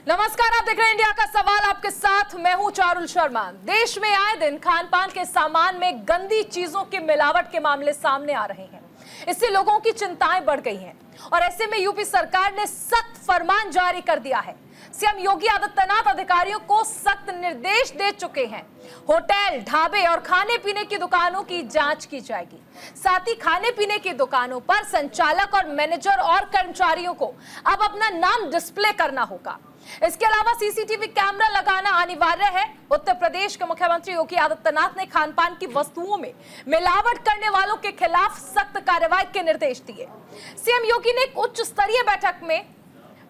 नमस्कार, आप देख रहे हैं इंडिया का सवाल। आपके साथ मैं हूं चारुल शर्मा। देश में आए दिन खान पान के सामान में गंदी चीजों की मिलावट के मामले सामने आ रहे हैं। इससे लोगों की चिंताएं बढ़ गई हैं और ऐसे में यूपी सरकार ने सख्त फरमान जारी कर दिया है। सीएम योगी आदित्यनाथ अधिकारियों को सख्त निर्देश दे चुके हैं। होटल, ढाबे और खाने पीने की दुकानों की जांच की जाएगी। साथ ही खाने पीने की दुकानों पर संचालक और मैनेजर और कर्मचारियों को अब अपना नाम डिस्प्ले करना होगा। इसके अलावा सीसीटीवी कैमरा लगाना अनिवार्य है। उत्तर प्रदेश के मुख्यमंत्री योगी आदित्यनाथ ने खान पान की वस्तुओं में मिलावट करने वालों के खिलाफ सख्त कार्रवाई के निर्देश दिए। सीएम योगी ने एक उच्च स्तरीय बैठक में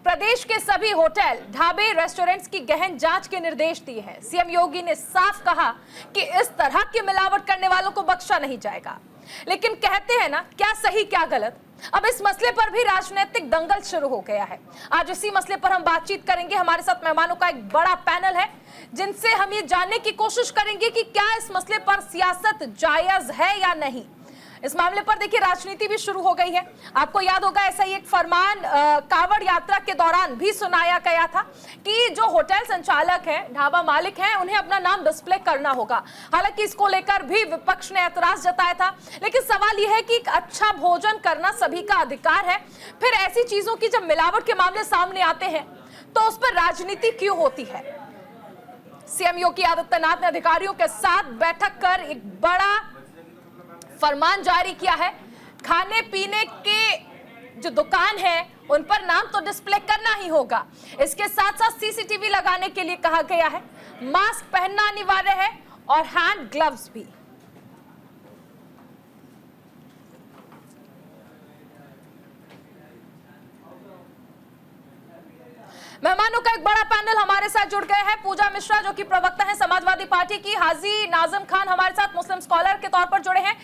प्रदेश के सभी होटल, ढाबे, रेस्टोरेंट्स की गहन जांच के निर्देश दिए हैं। सीएम योगी ने साफ कहा कि इस तरह की मिलावट करने वालों को बख्शा नहीं जाएगा। लेकिन कहते हैं ना, क्या सही क्या गलत। अब इस मसले पर भी राजनीतिक दंगल शुरू हो गया है। आज इसी मसले पर हम बातचीत करेंगे। हमारे साथ मेहमानों का एक बड़ा पैनल है जिनसे हम ये जानने की कोशिश करेंगे कि क्या इस मसले पर सियासत जायज है या नहीं। इस मामले पर देखिए राजनीति भी शुरू हो गई है। आपको याद होगा ऐसा ही एक फरमान कांवड़ यात्रा के दौरान भी सुनाया गया था कि जो होटल संचालक हैं, ढाबा मालिक हैं, उन्हें अपना नाम डिस्प्ले करना होगा। हालांकि इसको लेकर भी विपक्ष ने ऐतराज जताया था। लेकिन सवाल यह है कि अच्छा भोजन करना सभी का अधिकार है, फिर ऐसी चीजों की जब मिलावट के मामले सामने आते हैं तो उस पर राजनीति क्यों होती है। सीएम योगी आदित्यनाथ ने अधिकारियों के साथ बैठक कर एक बड़ा फरमान जारी किया है। खाने पीने के जो दुकान है उन पर नाम तो डिस्प्ले करना ही होगा। इसके साथ साथ सीसीटीवी लगाने के लिए कहा गया है। मास्क पहनना अनिवार्य है और हैंड ग्लव्स भी। मेहमानों का एक बड़ा पैनल हमारे साथ जुड़ गए हैं। पूजा मिश्रा जो कि प्रवक्ता है समाजवादी पार्टी की, हाजी नाजिम खान हमारे साथ मुस्लिम स्कॉलर के तौर पर जुड़े हैं,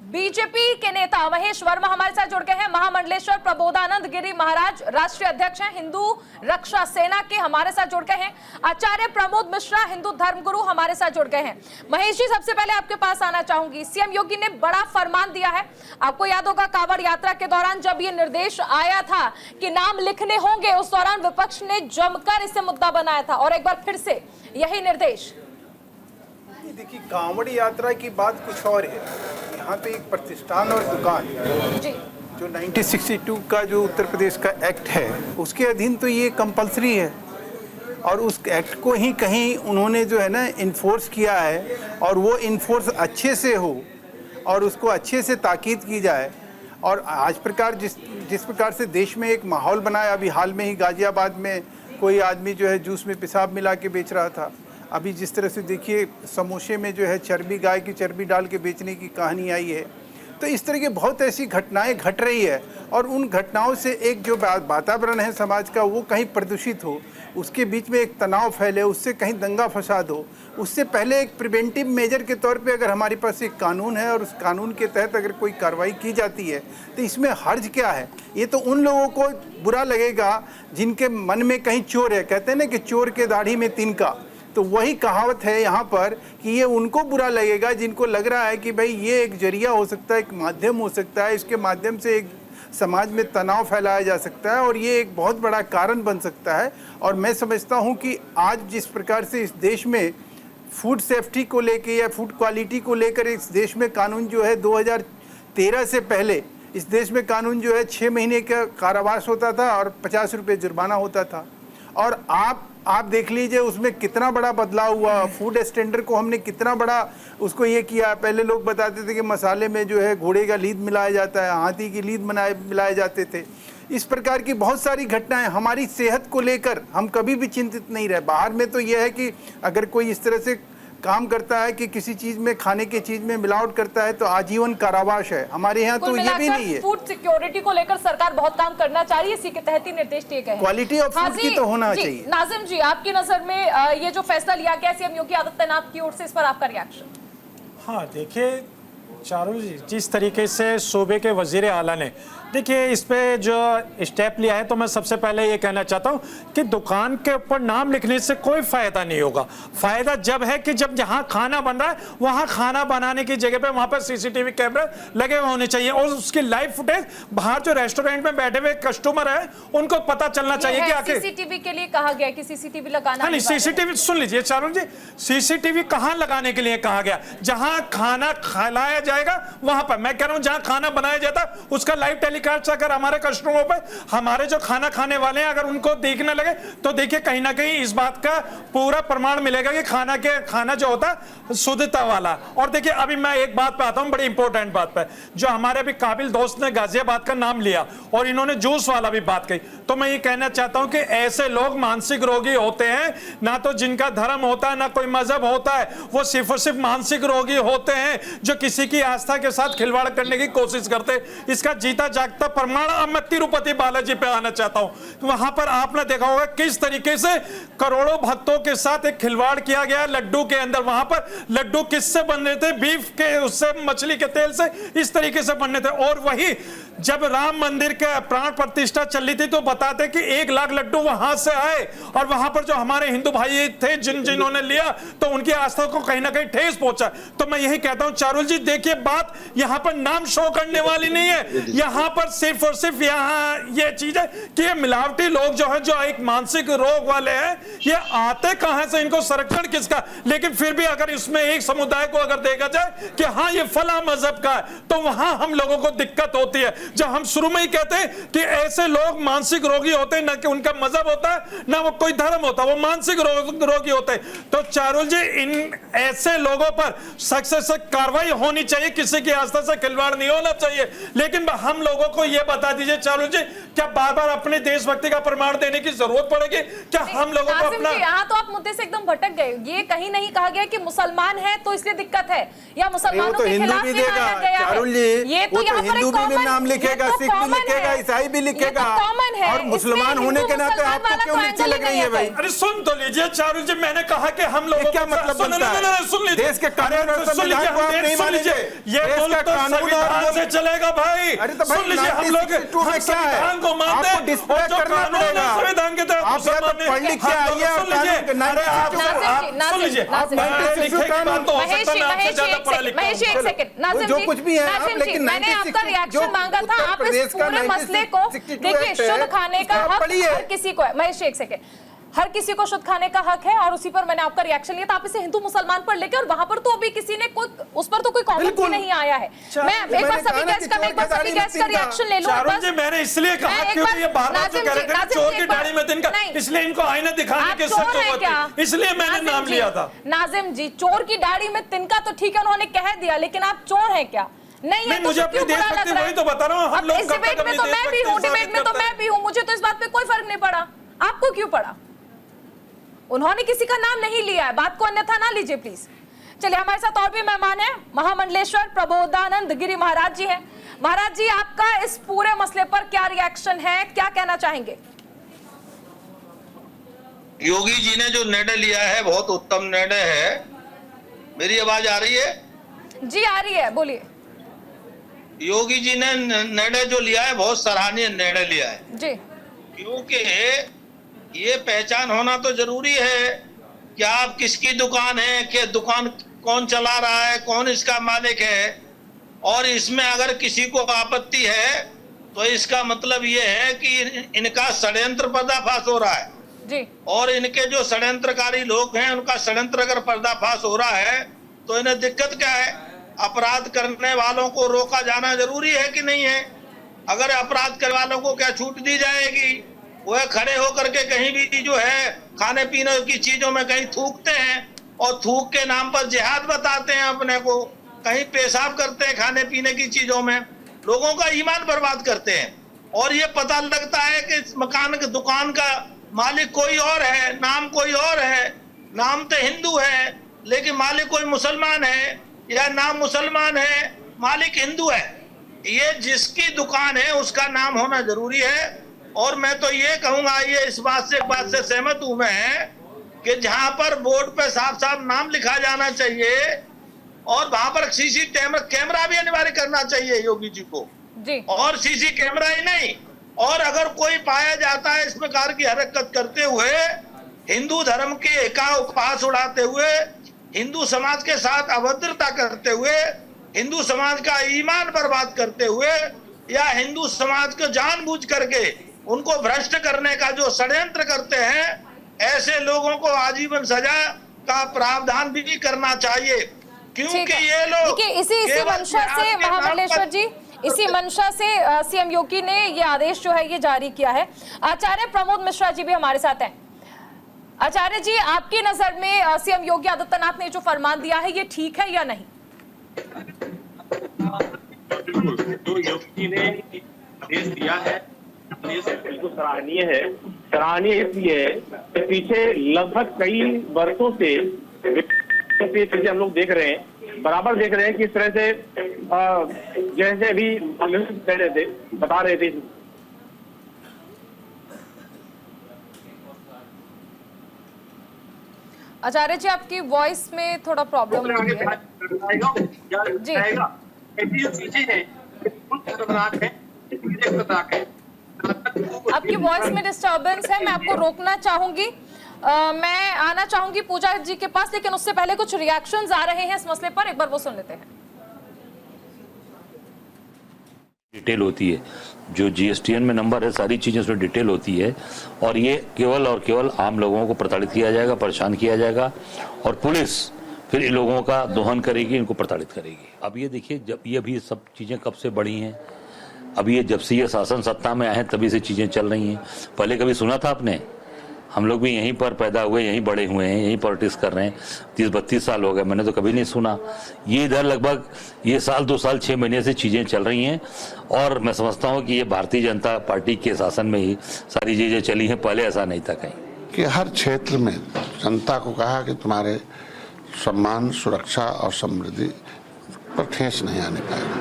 बीजेपी के नेता महेश वर्मा हमारे साथ जुड़ गए हैं, महामंडलेश्वर प्रबोधानंद गिरी महाराज राष्ट्रीय अध्यक्ष हैं, हिंदू रक्षा सेना के हमारे साथ जुड़ गए हैं, आचार्य प्रमोद मिश्रा हिंदू धर्मगुरु हमारे साथ जुड़ गए हैं। महेश जी, सबसे पहले आपके पास आना चाहूंगी। सीएम योगी ने बड़ा फरमान दिया है। आपको याद होगा कांवड़ यात्रा के दौरान जब ये निर्देश आया था कि नाम लिखने होंगे, उस दौरान विपक्ष ने जमकर इसे मुद्दा बनाया था और एक बार फिर से यही निर्देश। देखिए, कांवड़ यात्रा की बात कुछ और है। यहाँ पे एक प्रतिष्ठान और दुकान जी, जो 1962 का जो उत्तर प्रदेश का एक्ट है उसके अधीन तो ये कंपलसरी है और उस एक्ट को ही कहीं उन्होंने जो है ना इन्फोर्स किया है और वो इन्फोर्स अच्छे से हो और उसको अच्छे से ताकीद की जाए। और आज प्रकार जिस प्रकार से देश में एक माहौल बनाया, अभी हाल में ही गाजियाबाद में कोई आदमी जो है जूस में पेशाब मिला के बेच रहा था। अभी जिस तरह से देखिए समोसे में जो है चर्बी, गाय की चर्बी डाल के बेचने की कहानी आई है। तो इस तरह की बहुत ऐसी घटनाएं घट रही है और उन घटनाओं से एक जो वातावरण है समाज का वो कहीं प्रदूषित हो, उसके बीच में एक तनाव फैले, उससे कहीं दंगा फसाद हो। उससे पहले एक प्रिवेंटिव मेजर के तौर पे अगर हमारे पास एक कानून है और उस कानून के तहत अगर कोई कार्रवाई की जाती है तो इसमें हर्ज क्या है। ये तो उन लोगों को बुरा लगेगा जिनके मन में कहीं चोर है। कहते हैं ना कि चोर के दाढ़ी में तिनका, तो वही कहावत है यहाँ पर कि ये उनको बुरा लगेगा जिनको लग रहा है कि भाई ये एक जरिया हो सकता है, एक माध्यम हो सकता है, इसके माध्यम से एक समाज में तनाव फैलाया जा सकता है और ये एक बहुत बड़ा कारण बन सकता है। और मैं समझता हूँ कि आज जिस प्रकार से इस देश में फूड सेफ्टी को लेकर या फूड क्वालिटी को लेकर इस देश में कानून जो है 2013 से पहले इस देश में कानून जो है 6 महीने का कारावास होता था और 50 रुपये जुर्माना होता था। और आप देख लीजिए उसमें कितना बड़ा बदलाव हुआ। फूड स्टैंडर्ड को हमने कितना बड़ा उसको ये किया। पहले लोग बताते थे कि मसाले में जो है घोड़े का लीद मिलाया जाता है, हाथी की लीद मिलाए जाते थे। इस प्रकार की बहुत सारी घटनाएं हमारी सेहत को लेकर हम कभी भी चिंतित नहीं रहे। बाहर में तो यह है कि अगर कोई इस तरह से काम करता है कि किसी चीज में, खाने की चीज में मिलावट करता है तो आजीवन कारावास है। हमारे यहाँ तो ये भी नहीं है। फूड सिक्योरिटी को लेकर सरकार बहुत काम करना चाह रही है, इसी के तहत ही निर्देश दिए गए हैं। क्वालिटी ऑफ फूड की तो होना चाहिए। नाजिम जी, आपकी नजर में ये जो फैसला लिया गया सीएम योगी आदित्यनाथ की ओर से, इस पर आपका रिएक्शन? हाँ, देखिए चारुल जी, जिस तरीके से सूबे के वजीर आला ने देखिए, इस पे जो स्टेप लिया है तो मैं सबसे पहले ये कहना चाहता हूं कि दुकान के ऊपर नाम लिखने से कोई फायदा नहीं होगा। फायदा जब है कि जब जहां खाना बन रहा है वहां खाना बनाने की जगह पे वहां पर सीसीटीवी कैमरे लगे हुए होने चाहिए और उसकी लाइव फुटेज बाहर जो रेस्टोरेंट में बैठे हुए कस्टमर है उनको पता चलना चाहिए कि आखिर सीसीटीवी के लिए कहा गया कि सीसीटीवी लगाना। नहीं, सीसीटीवी सुन लीजिए चारुल जी, सीसीटीवी कहां लगाने के लिए कहा गया? जहां खाना खिलाया जाएगा वहां पर। मैं कह रहा हूं जहां खाना बनाया जाता उसका लाइव टेलीकास्ट अगर हमारे कस्टमरों पे, हमारे जो खाना खाने वाले हैं अगर उनको देखने लगे तो देखिए कहीं ना कहीं इस बात का पूरा प्रमाण मिलेगा कि खाना जो होता है शुद्धता वाला। और देखिए अभी मैं एक बात पे आता हूं, बड़ी इंपॉर्टेंट बात पे, जो हमारे अभी काबिल दोस्त ने गाजियाबाद का नाम लिया और इन्होंने जूस वाला भी बात कही, तो मैं ये कहना चाहता हूं कि ऐसे लोग मानसिक रोगी होते हैं, ना तो जिनका धर्म होता है ना कोई मजहब होता है, वो सिर्फ और सिर्फ मानसिक रोगी होते हैं जो किसी की आस्था के साथ खिलवाड़ करने की कोशिश करते हैं। इसका जीता जागता प्रमाण अब मैं तिरुपति बालाजी पे आना चाहता हूं। वहां पर आपने देखा होगा किस तरीके से करोड़ों भक्तों के साथ एक खिलवाड़ किया गया लड्डू के अंदर। वहां पर लड्डू किससे बन रहे थे? बीफ के, उससे, मछली के तेल से, इस तरीके से बनने थे। और वही जब राम मंदिर के प्राण प्रतिष्ठा चल रही थी तो बताते कि 1 लाख लड्डू वहां से आए और वहां पर जो हमारे हिंदू भाई थे जिन्होंने लिया तो उनकी आस्था को कहीं ना कहीं ठेस पहुंचा। तो मैं यही कहता हूं चारुल जी, देखिए बात यहां पर नाम शो करने वाली नहीं है, यहां पर सिर्फ और सिर्फ यहां ये चीज है कि ये मिलावटी लोग जो है, जो एक मानसिक रोग वाले हैं, ये आते कहां से, इनको संरक्षण किसका? लेकिन फिर भी अगर इसमें एक समुदाय को अगर देखा जाए कि हाँ ये फला मजहब का है तो वहां हम लोगों को दिक्कत होती है। जब हम शुरू में ही कहते हैं कि ऐसे लोग मानसिक रोगी होते हैं, ना कि उनका मजहब होता है ना वो कोई धर्म होता है, वो मानसिक रोगी होते हैं। तो चारुल जी, इन ऐसे लोगों पर सख्त से सख्त कार्रवाई होनी चाहिए, किसी की आस्था से खिलवाड़ नहीं होना चाहिए। लेकिन हम लोगों को यह बता दीजिए चारुल जी, क्या बार बार अपने देशभक्ति का प्रमाण देने की जरूरत पड़ेगी? क्या हम लोगों को अपना, यहाँ तो आप मुद्दे से एकदम भटक गए। ये कहीं नहीं कहा गया कि मुसलमान है तो इसलिए दिक्कत है या मुसलमानों के खिलाफ लिखाया गया है। ये तो यहाँ पर हिंदू भी नाम लिखेगा, सिख भी लिखेगा, ईसाई भी लिखेगा, और मुसलमान होने के नाते आपको क्यों नीचे लग रही है भाई? अरे सुन तो लीजिए चारुल जी, मैंने कहा कि हम लोगों क्या मतलब बनता है? सुन लीजिए, देश के कानून और संविधान को आप नहीं मानेंगे, ये मुल्क तो संविधान से चलेगा भाई। अरे तो सुन लीजिए, हम लोग संविधान को मानते हैं, डिस्प्ले करना पड़ेगा। संविधान के तहत आप पढ़ लिख के आइए और सुन लीजिए, जो कुछ भी है आप, लेकिन मैंने आपका रिएक्शन मांगा था। आप इस पूरे मसले को देखिए, शुद्ध खाने का हक हर किसी को है। महेश एक सेकंड, हर किसी को शुद्ध खाने का हक है और उसी पर मैंने आपका रिएक्शन लिया था। आप इसे हिंदू मुसलमान पर लेके, और वहां पर तो अभी किसी ने कोई, उस पर तो कोई कमेंट ही नहीं आया है। मैं एक बार सभी गैस का रिएक्शन ले लूं। मैंने इसलिए कहा क्योंकि ये बार-बार जो कह रहे थे चोर की दाढ़ी में तिनका, इसलिए इनको आईना दिखाने की जरूरत थी, इसलिए मैंने नाम लिया था। नाजिम जी, चोर की दाढ़ी में तिनका तो ठीक है, उन्होंने कह दिया, लेकिन आप चोर हैं क्या? नहीं है, मुझे अपनी देशभक्ति वही तो बता रहा हूं। हम लोग डिबेट में तो मैं भी हूं, डिबेट में तो मैं भी हूं, मुझे तो इस बात पे कोई फर्क नहीं पड़ा। आपको क्यों पड़ा? उन्होंने किसी का नाम नहीं लिया है, बात को अन्यथा ना लीजिए प्लीज। चलिए, हमारे साथ और भी मेहमान हैं। महामंडलेश्वर प्रबोधानंद गिरी महाराज जी हैं। महाराज जी, आपका इस पूरे मसले पर क्या रिएक्शन है, क्या कहना चाहेंगे? योगी जी ने जो निर्णय लिया है बहुत उत्तम निर्णय है। मेरी आवाज आ रही है? जी आ रही है, बोलिए। योगी जी ने निर्णय जो लिया है बहुत सराहनीय निर्णय लिया है जी, क्योंकि ये पहचान होना तो जरूरी है कि आप किसकी दुकान है, कि दुकान कौन चला रहा है, कौन इसका मालिक है। और इसमें अगर किसी को आपत्ति है तो इसका मतलब ये है कि इनका षड्यंत्र पर्दाफाश हो रहा है जी। और इनके जो षड्यंत्रकारी लोग हैं उनका षड्यंत्र अगर पर्दाफाश हो रहा है तो इन्हें दिक्कत क्या है? अपराध करने वालों को रोका जाना जरूरी है कि नहीं है? अगर अपराध करने वालों को क्या छूट दी जाएगी? वह खड़े होकर के कहीं भी जो है खाने पीने की चीजों में कहीं थूकते हैं और थूक के नाम पर जिहाद बताते हैं अपने को, कहीं पेशाब करते हैं खाने पीने की चीजों में, लोगों का ईमान बर्बाद करते हैं। और ये पता लगता है कि इस मकान की दुकान का मालिक कोई और है, नाम कोई और है, नाम तो हिंदू है लेकिन मालिक कोई मुसलमान है, या नाम मुसलमान है मालिक हिंदू है। ये जिसकी दुकान है उसका नाम होना जरूरी है। और मैं तो ये कहूंगा, ये इस बात से सहमत हूं मैं कि जहां पर बोर्ड पे साफ साफ नाम लिखा जाना चाहिए और वहां पर सीसीटीवी कैमरा भी अनिवार्य करना चाहिए योगी जी को, जी। और सीसी कैमरा ही नहीं, और अगर कोई पाया जाता है इस प्रकार की हरकत करते हुए, हिंदू धर्म के उपहास उड़ाते हुए, हिंदू समाज के साथ अभद्रता करते हुए, हिंदू समाज का ईमान बर्बाद करते हुए, या हिंदू समाज को जानबूझ करके उनको भ्रष्ट करने का जो षड्यंत्र करते हैं, ऐसे लोगों को आजीवन सजा का प्रावधान भी करना चाहिए, क्योंकि ये लोग देखिए इसी मंशा से महामंडलेश्वर जी, इसी मंशा से सीएम योगी ने ये आदेश जो है ये जारी किया है। आचार्य प्रमोद मिश्रा जी भी हमारे साथ हैं। आचार्य जी, आपकी नजर में सीएम योगी आदित्यनाथ ने जो फरमान दिया है ये ठीक है या नहीं? जो योगी ने आदेश दिया है बिल्कुल सराहनीय है। सराहनीय इसलिए है कि पीछे लगभग कई वर्षों से चीजें हम लोग देख रहे हैं, बराबर देख रहे हैं कि इस तरह से जैसे अभी बता रहे थे, आचार्य जी आपकी वॉइस में थोड़ा प्रॉब्लम हो रही है जी। ऐसी जो चीजें हैं खतरनाक है, आपकी वॉइस में डिस्टर्बेंस है, मैं आपको रोकना चाहूंगी। मैं आना चाहूंगी पूजा जी के पास, लेकिन उससे पहले कुछ रिएक्शंस आ रहे हैं इस मसले पर, एक बार वो सुन लेते हैं। डिटेल होती है, जो जीएसटीएन में नंबर है, सारी चीजें उसमें डिटेल होती है, और ये केवल और केवल आम लोगों को प्रताड़ित किया जाएगा, परेशान किया जाएगा, और पुलिस फिर इन लोगों का दोहन करेगी, इनको प्रताड़ित करेगी। अब ये देखिए, जब ये भी सब चीजें कब से बढ़ी हैं, अभी ये जब से ये शासन सत्ता में आए हैं तभी से चीजें चल रही हैं। पहले कभी सुना था आपने? हम लोग भी यहीं पर पैदा हुए, यहीं बड़े हुए हैं, यहीं पॉलिटिक्स कर रहे हैं, 30-32 साल हो गए, मैंने तो कभी नहीं सुना। ये इधर लगभग ये साल 2 साल 6 महीने से चीज़ें चल रही हैं, और मैं समझता हूँ कि ये भारतीय जनता पार्टी के शासन में ही सारी चीज़ें चली हैं, पहले ऐसा नहीं था कहीं। कि हर क्षेत्र में जनता को कहा कि तुम्हारे सम्मान, सुरक्षा और समृद्धि पर ठेस नहीं आने पाएगा।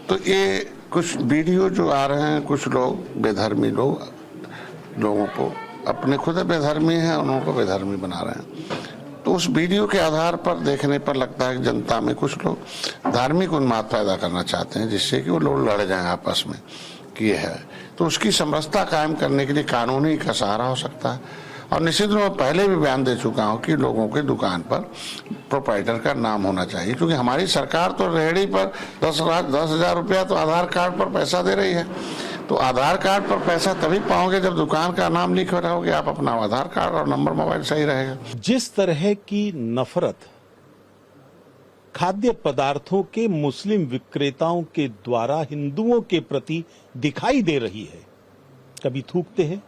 तो ये कुछ वीडियो जो आ रहे हैं, कुछ लोग बेधर्मी लोगों को, अपने खुद बेधर्मी हैं, उन्हों को बेधर्मी बना रहे हैं। तो उस वीडियो के आधार पर देखने पर लगता है कि जनता में कुछ लोग धार्मिक उन्माद पैदा करना चाहते हैं, जिससे कि वो लोग लड़ जाएं आपस में कि ये है। तो उसकी समरसता कायम करने के लिए कानूनी का सहारा हो सकता है। और निश्चित रूप में पहले भी बयान दे चुका हूँ कि लोगों के दुकान पर प्रोप्राइटर का नाम होना चाहिए, क्योंकि हमारी सरकार तो रेहड़ी पर 10,000 रुपया तो आधार कार्ड पर पैसा दे रही है। तो आधार कार्ड पर पैसा तभी पाओगे जब दुकान का नाम लिख रहोगे आप, अपना आधार कार्ड और नंबर मोबाइल सही रहेगा। जिस तरह की नफरत खाद्य पदार्थों के मुस्लिम विक्रेताओं के द्वारा हिंदुओं के प्रति दिखाई दे रही है, कभी थूकते हैं,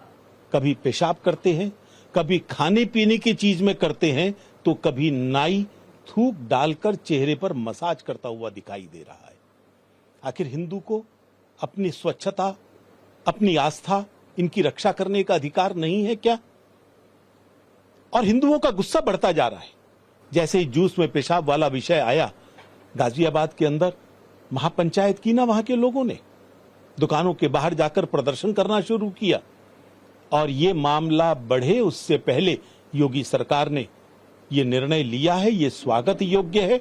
कभी पेशाब करते हैं, कभी खाने पीने की चीज में करते हैं, तो कभी नाई थूक डालकर चेहरे पर मसाज करता हुआ दिखाई दे रहा है। आखिर हिंदू को अपनी स्वच्छता, अपनी आस्था, इनकी रक्षा करने का अधिकार नहीं है क्या? और हिंदुओं का गुस्सा बढ़ता जा रहा है। जैसे ही जूस में पेशाब वाला विषय आया, गाजियाबाद के अंदर महापंचायत की ना वहां के लोगों ने, दुकानों के बाहर जाकर प्रदर्शन करना शुरू किया, और ये मामला बढ़े उससे पहले योगी सरकार ने ये निर्णय लिया है, ये स्वागत योग्य है।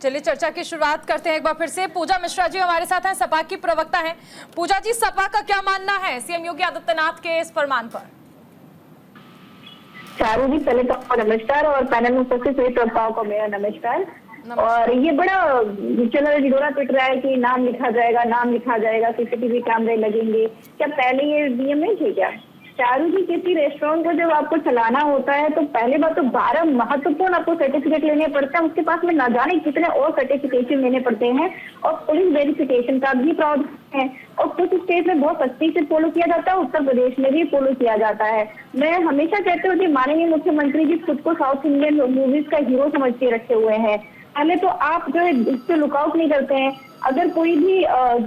चलिए चर्चा की शुरुआत करते हैं एक बार फिर से। पूजा मिश्रा जी हमारे साथ हैं, सपा की प्रवक्ता हैं। पूजा जी, सपा का क्या मानना है सीएम योगी आदित्यनाथ के इस फरमान पर? चारू जी, पहले तो नमस्कार, और पैनल में उपस्थित सभी प्रवक्ताओं को मेरा नमस्कार। और ये बड़ा चलो ढिढोरा पिट रहा है कि नाम लिखा जाएगा, सीसीटीवी कैमरे लगेंगे। क्या पहले ये नियम नहीं थे क्या? चारू जी, किसी रेस्टोरेंट को जब आपको चलाना होता है तो पहले बात तो 12 महत्वपूर्ण आपको सर्टिफिकेट लेने पड़ते हैं, उसके पास में न जाने कितने और सर्टिफिकेशन लेने पड़ते हैं, और पुलिस वेरिफिकेशन का भी प्रावधान है। और कुछ स्टेट में बहुत सख्ती से फॉलो किया जाता है, उत्तर प्रदेश में भी फॉलो किया जाता है। मैं हमेशा कहती हूँ कि माननीय मुख्यमंत्री जी खुद को साउथ इंडियन मूवीज का हीरो समझ के रखे हुए हैं। पहले तो आप जो है इससे लुकआउट नहीं करते हैं। अगर कोई भी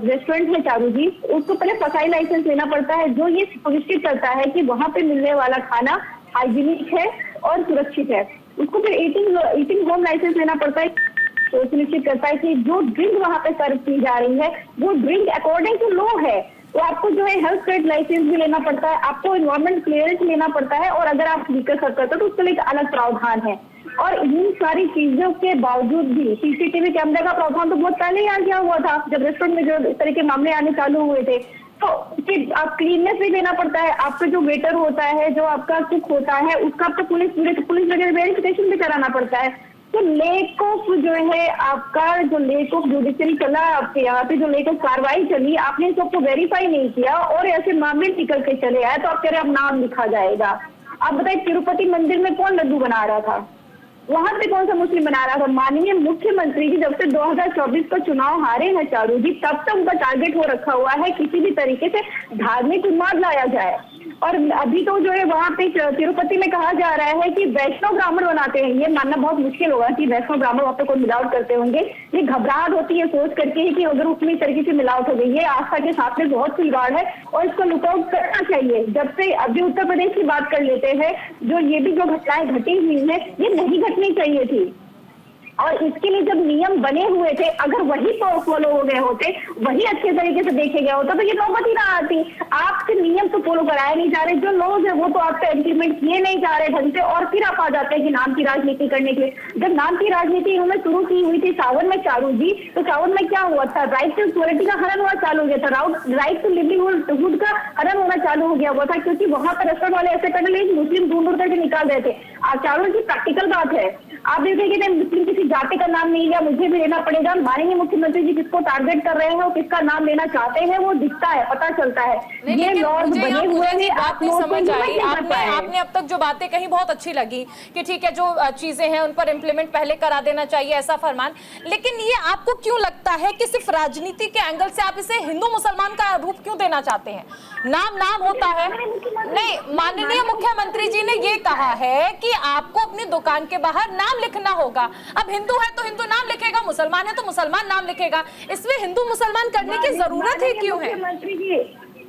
रेस्टोरेंट है चारू जी, उसको पहले फसाई लाइसेंस लेना पड़ता है, जो ये सुनिश्चित करता है कि वहाँ पे मिलने वाला खाना हाइजीनिक है और सुरक्षित है। उसको फिर ईटिंग होम लाइसेंस लेना पड़ता है, तो सुनिश्चित करता है कि जो ड्रिंक वहाँ पे सर्व की जा रही है वो ड्रिंक अकॉर्डिंग टू लॉ है। तो आपको जो है हेल्थ ट्रेड लाइसेंस भी लेना पड़ता है, आपको एनवायरमेंट क्लियरेंस लेना पड़ता है, और अगर आप व्हीकल सर्व करते हो तो उसके लिए एक अलग प्रावधान है। और इन सारी चीजों के बावजूद भी सीसीटीवी कैमरे का प्रावधान तो बहुत पहले ही आ गया हुआ था, जब रेस्टोरेंट में जो इस तरह के मामले आने चालू हुए थे। तो आप क्लीननेस भी देना पड़ता है, आपका जो वेटर होता है, जो आपका कुक होता है, उसका आपको पुलिस वगैरह वेरिफिकेशन भी कराना पड़ता है। तो लेक ऑफ जो है आपका जो लेक ऑफ जुडिशरी चला, आपके यहाँ पे जो लेक ऑफ कार्रवाई चली, आपने सबको वेरीफाई नहीं किया और ऐसे मामले निकल के चले आए, तो आप कह रहे आप नाम लिखा जाएगा। आप बताइए तिरुपति मंदिर में कौन लड्डू बना रहा था, वहां पे कौन सा मुस्लिम बना रहा था? माननीय मुख्यमंत्री जी जब से 2024 का चुनाव हारे हैं चारू जी, तब तक उनका टारगेट हो रखा हुआ है किसी भी तरीके से धार्मिक उन्माद लाया जाए। और अभी तो जो है वहां पे तिरुपति में कहा जा रहा है कि वैष्णव ब्राह्मण बनाते हैं। ये मानना बहुत मुश्किल होगा कि वैष्णव ब्राह्मण वहाँ पे कोई मिलावट करते होंगे। ये घबराहट होती है सोच करके कि अगर उसमें इस तरीके से मिलावट हो गई है, आस्था के साथ में बहुत खिलवाड़ है और इसको लुकआउट करना चाहिए। जब से अभी उत्तर प्रदेश की बात कर लेते हैं, जो ये भी जो घटनाएं घटी हुई है, ये नहीं घटनी चाहिए थी। और इसके लिए जब नियम बने हुए थे, अगर वही फॉलो हो गए होते, वही अच्छे तरीके से देखे गया होता, तो ये नौबत ही ना आती। आपके नियम तो फॉलो कराए नहीं जा रहे, जो लोग हैं वो तो आपका इम्प्लीमेंट किए नहीं जा रहे ढंग से, और फिर आप आ जाते हैं कि नाम की राजनीति करने के लिए। जब नाम की राजनीति इन्होंने शुरू की हुई थी सावन में चारू जी, तो सावन में क्या हुआ था? राइट टू इक्वालिटी का हनन होना चालू हो गया था, राइट टू लिवलीहुड का हनन होना चालू हो गया हुआ था, क्योंकि वहां पर रेस्टोरेंट वाले ऐसे करने लगे मुस्लिम ढूंढ ढूंढ करके निकाल रहे थे। चारू जी प्रैक्टिकल बात है, आप देखेंगे मुस्लिम किसी जाति का नाम नहीं लिया, मुझे भी लेना पड़ेगा। माननीय मुख्यमंत्री जी किसको टारगेट कर रहे हैं और किसका नाम लेना चाहते हैं वो दिखता है, पता चलता है। ये लॉज बने हुए हैं, बात नहीं समझ आई। आपने अब तक जो बातें कही बहुत अच्छी लगी कि ठीक है, जो चीजें हैं उन पर इम्प्लीमेंट पहले करा देना चाहिए, ऐसा फरमान। लेकिन ये आपको क्यों लगता है कि सिर्फ राजनीति के एंगल से आप इसे हिंदू मुसलमान का रूप क्यों देना चाहते हैं? नाम होता है। नहीं, माननीय मुख्यमंत्री जी ने ये कहा है कि आपको अपनी दुकान के बाहर नाम लिखना होगा। अब हिंदू है तो हिंदू नाम लिखेगा, मुसलमान है तो मुसलमान नाम लिखेगा। इसमें हिंदू मुसलमान करने की जरूरत ही क्यों है?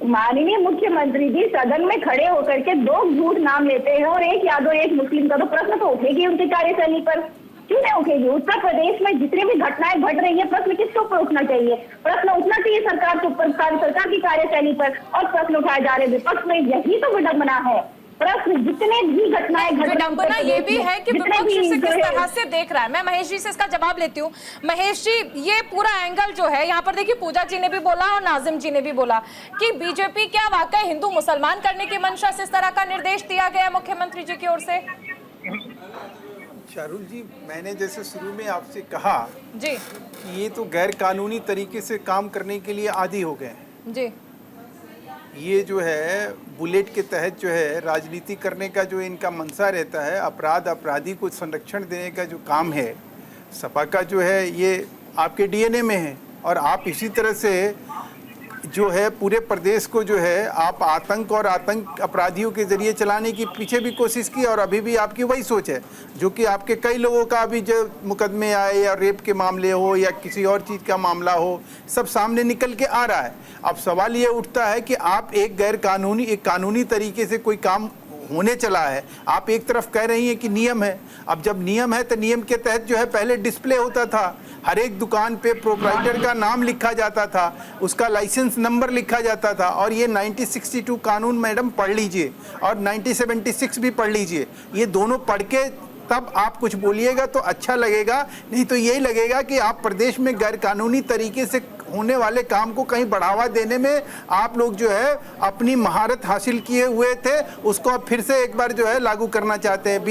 माननीय मुख्यमंत्री जी सदन में खड़े होकर के दो झूठ नाम लेते हैं और एक यादव एक मुस्लिम का, तो प्रश्न तो उठेगी उनकी कार्यशैली पर, क्यों नहीं उठेगी? उत्तर प्रदेश में जितनी भी घटनाएं घट रही है, प्रश्न किसके ऊपर उठना चाहिए? प्रश्न उठना चाहिए सरकार के ऊपर, सरकार की कार्यशैली पर, और प्रश्न उठाए जा रहे विपक्ष में। यही तो विडंबना है। प्रश्न जितने भी घटनाएं विडंबना ये भी है कि विपक्ष इसे किस तरह से देख रहा है। मैं महेश जी से इसका जवाब लेती हूँ। महेश जी, ये पूरा एंगल जो है यहाँ पर देखिए, पूजा जी ने भी बोला और नाजिम जी ने भी बोला कि बीजेपी क्या वाकई हिंदू मुसलमान करने की मंशा से इस तरह का निर्देश दिया गया मुख्यमंत्री जी की ओर से? शारुल जी, मैंने जैसे शुरू में आपसे कहा जी, ये तो गैर कानूनी तरीके से काम करने के लिए आदी हो गए हैं जी। ये जो है बुलेट के तहत जो है राजनीति करने का जो इनका मनसा रहता है, अपराधी को संरक्षण देने का जो काम है, सपा का जो है ये आपके डीएनए में है। और आप इसी तरह से जो है पूरे प्रदेश को जो है आप आतंक और आतंक अपराधियों के जरिए चलाने की पीछे भी कोशिश की, और अभी भी आपकी वही सोच है, जो कि आपके कई लोगों का अभी जो मुकदमे आए या रेप के मामले हो या किसी और चीज़ का मामला हो, सब सामने निकल के आ रहा है। अब सवाल ये उठता है कि आप एक कानूनी तरीके से कोई काम होने चला है, आप एक तरफ कह रही हैं कि नियम है। अब जब नियम है तो नियम के तहत जो है पहले डिस्प्ले होता था, हर एक दुकान पे प्रोप्राइटर का नाम लिखा जाता था, उसका लाइसेंस नंबर लिखा जाता था। और ये 1962 कानून मैडम पढ़ लीजिए और 1976 भी पढ़ लीजिए, ये दोनों पढ़ के तब आप कुछ बोलिएगा तो अच्छा लगेगा, नहीं तो यही लगेगा कि आप प्रदेश में गैर कानूनी तरीके से होने वाले काम को कहीं बढ़ावा देने में आप लोग जो है अपनी महारत हासिल किए हुए थे, उसको अब फिर से एक बार जो है लागू करना चाहते हैं।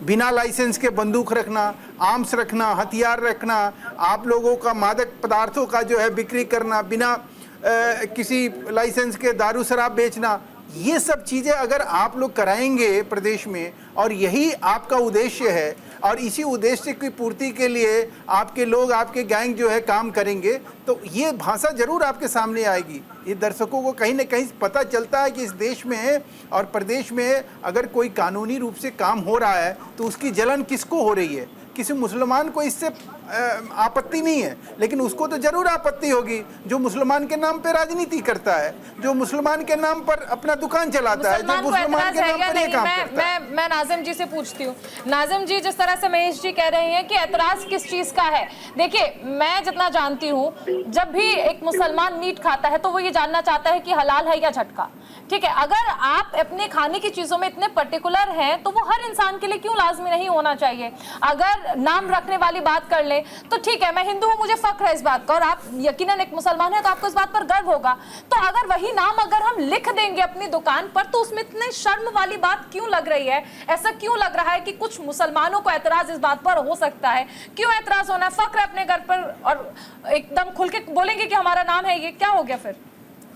बिना लाइसेंस के बंदूक रखना, आर्म्स रखना, हथियार रखना, आप लोगों का मादक पदार्थों का जो है बिक्री करना, बिना किसी लाइसेंस के दारू शराब बेचना, ये सब चीज़ें अगर आप लोग कराएंगे प्रदेश में, और यही आपका उद्देश्य है, और इसी उद्देश्य की पूर्ति के लिए आपके लोग, आपके गैंग जो है काम करेंगे, तो ये भाषा जरूर आपके सामने आएगी। ये दर्शकों को कहीं ना कहीं पता चलता है कि इस देश में और प्रदेश में अगर कोई कानूनी रूप से काम हो रहा है तो उसकी जलन किसको हो रही है। किसी मुसलमान को इससे आपत्ति नहीं है, लेकिन उसको तो जरूर आपत्ति होगी जो मुसलमान के नाम पे राजनीति करता है, जो मुसलमान के नाम पर अपना दुकान चलाता है, जो मुसलमान के नाम पर ये काम करता है। मैं नाजिम जी से पूछती हूँ। नाजिम जी, जिस तरह से महेश जी कह रहे हैं कि ऐतराज किस चीज का है, देखिए मैं जितना जानती हूँ, जब भी एक मुसलमान मीट खाता है तो वो ये जानना चाहता है कि हलाल है या झटका। ठीक है, अगर आप अपने खाने की चीजों में इतने पर्टिकुलर हैं तो वो हर इंसान के लिए क्यों लाजमी नहीं होना चाहिए? अगर नाम रखने वाली बात कर ले तो ठीक है, मैं हिंदू हूं, मुझे फख्र है इस बात का, और आप यकीनन एक मुसलमान हैं तो आपको इस बात पर गर्व होगा। तो अगर वही नाम अगर हम लिख देंगे अपनी दुकान पर तो उसमें इतने शर्म वाली बात क्यों लग रही है? ऐसा क्यों लग रहा है कि कुछ मुसलमानों को एतराज इस बात पर हो सकता है? क्यों एतराज होना है? फख्र अपने घर पर और एकदम खुल के बोलेंगे कि हमारा नाम है, ये क्या हो गया फिर?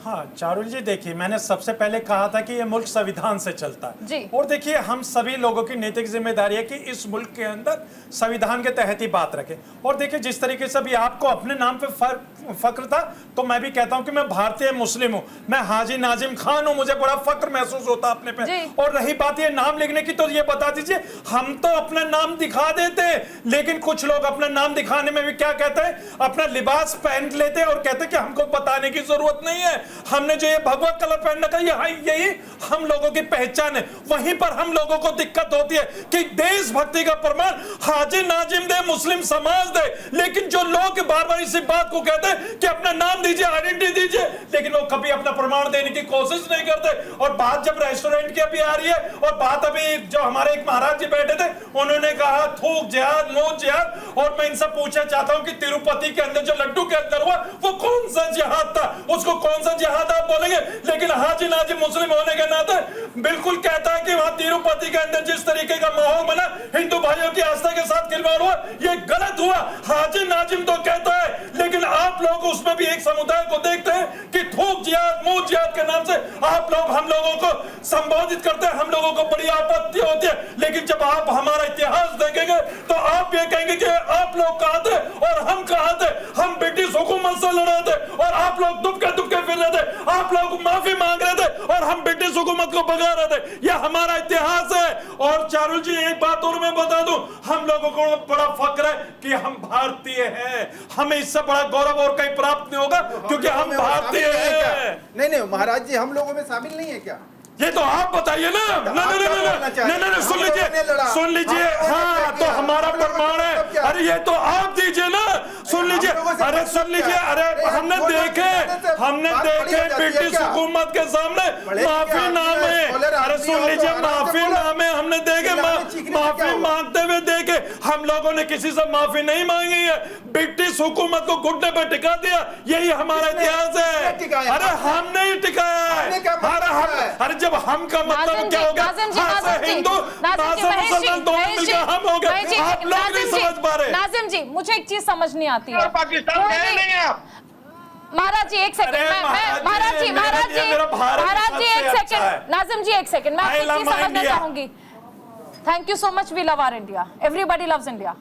हाँ चारुल जी, देखिए मैंने सबसे पहले कहा था कि ये मुल्क संविधान से चलता है जी। और देखिए हम सभी लोगों की नैतिक जिम्मेदारी है कि इस मुल्क के अंदर संविधान के तहत ही बात रखें। और देखिए जिस तरीके से भी आपको अपने नाम पे फख्र था, तो मैं भी कहता हूं कि मैं भारतीय मुस्लिम हूं, मैं हाजी नाजिम खान हूं, मुझे बड़ा फख्र महसूस होता अपने पे। और रही बात ये नाम लिखने की, तो ये बता दीजिए, हम तो अपना नाम दिखा देते, लेकिन कुछ लोग अपना नाम दिखाने में भी क्या कहते हैं, अपना लिबास पहन लेते हैं और कहते हैं कि हमको बताने की जरूरत नहीं है, हमने जो ये भगवा कलर पहन रखा है यही हम लोगों की पहचान है। वहीं पर हम लोगों को दिक्कत होती है कि देशभक्ति का प्रमाण हाजी नाजिम दे, मुस्लिम समाज दे, लेकिन जो लोग बार बार इसी बात को कहते हैं कि अपना नाम दीजिए, आइडेंटिटी दीजिए, लेकिन वो कभी अपना प्रमाण देने की कोशिश नहीं करते। और बात जब रेस्टोरेंट की अभी आ रही है, और बात अभी जो हमारे एक महाराज जी बैठे थे, उन्होंने कहा थूक जिहाद, नो जिहाद, और मैं इनसे पूछना चाहता हूं कि तिरुपति के अंदर जो लड्डू के अंदर हुआ वो कौन सा जिहाद था? उसको कौन सा जिहाद आप बोलेंगे? लेकिन हाजी नाजिम मुस्लिम होने के नाते बिल्कुल कहता है कि वहां तिरुपति के अंदर जिस तरीके का माहौल बना, हिंदू भाइयों की आस्था के साथ खिलवाड़ हुआ, ये गलत हुआ। हाजी नाजिम तो कहता है, लेकिन आप लोग उसमें भी एक समुदाय को देखते हैं कि थूक जिहाद, मुंह जिहाद के नाम से आप लोग हम लोगों को संबोधित करते हैं, हम लोगों को बड़ी आपत्ति होती है। लेकिन जब आप हमारा इतिहास देखेंगे तो आप ये कहेंगे कि आप लोग कहां थे और हम कहां थे, हम ब्रिटिश हुकूमत से लड़ रहे थे और आप लोग दुबके दुबके फिर रहे थे, आप लोग माफी मांग रहे थे और हम ब्रिटिश हुकूमत को भगा रहे थे। यह हमारा इतिहास है। और चारुल जी एक बात और मैं बता दूं, हम लोगों को बड़ा फख्र है कि हम भारतीय हैं, हमें इससे बड़ा गौरव और कहीं प्राप्त नहीं होगा क्योंकि हम भारतीय हैं। नहीं महाराज जी, हम लोगों में शामिल नहीं है क्या? ये तो आप बताइए ना। नहीं, सुन लीजिए। हाँ तो हमारा प्रमाण है। अरे ये तो आप दीजिए ना, सुन लीजिए। अरे सुन लीजिए, अरे हमने देखे ब्रिटिश हुकूमत के सामने माफीनामे, अरे सुन लीजिए, माफीनामे हमने देखे, माफी मांगते हुए देखे। हम लोगों ने किसी से माफी नहीं मांगी है, ब्रिटिश हुकूमत को घुटने पे टिका दिया, यही हमारा इतिहास है। अरे हमने ही टिकाया है। अरे जब हम का मतलब क्या हो गया? हिंदू मुसलमान दोनों मिलकर हम हो गए, आप लोग नहीं समझ पा रहे। नाजिम जी, मुझे एक चीज समझ नहीं आती है। पाकिस्तान गए नहीं आप? महाराज जी एक सेकंड, महाराज जी एक सेकंड, नाजिम जी एक सेकंड, मैं आपकी चीज समझना चाहूंगी। Thank you so much, we love our India, everybody loves India.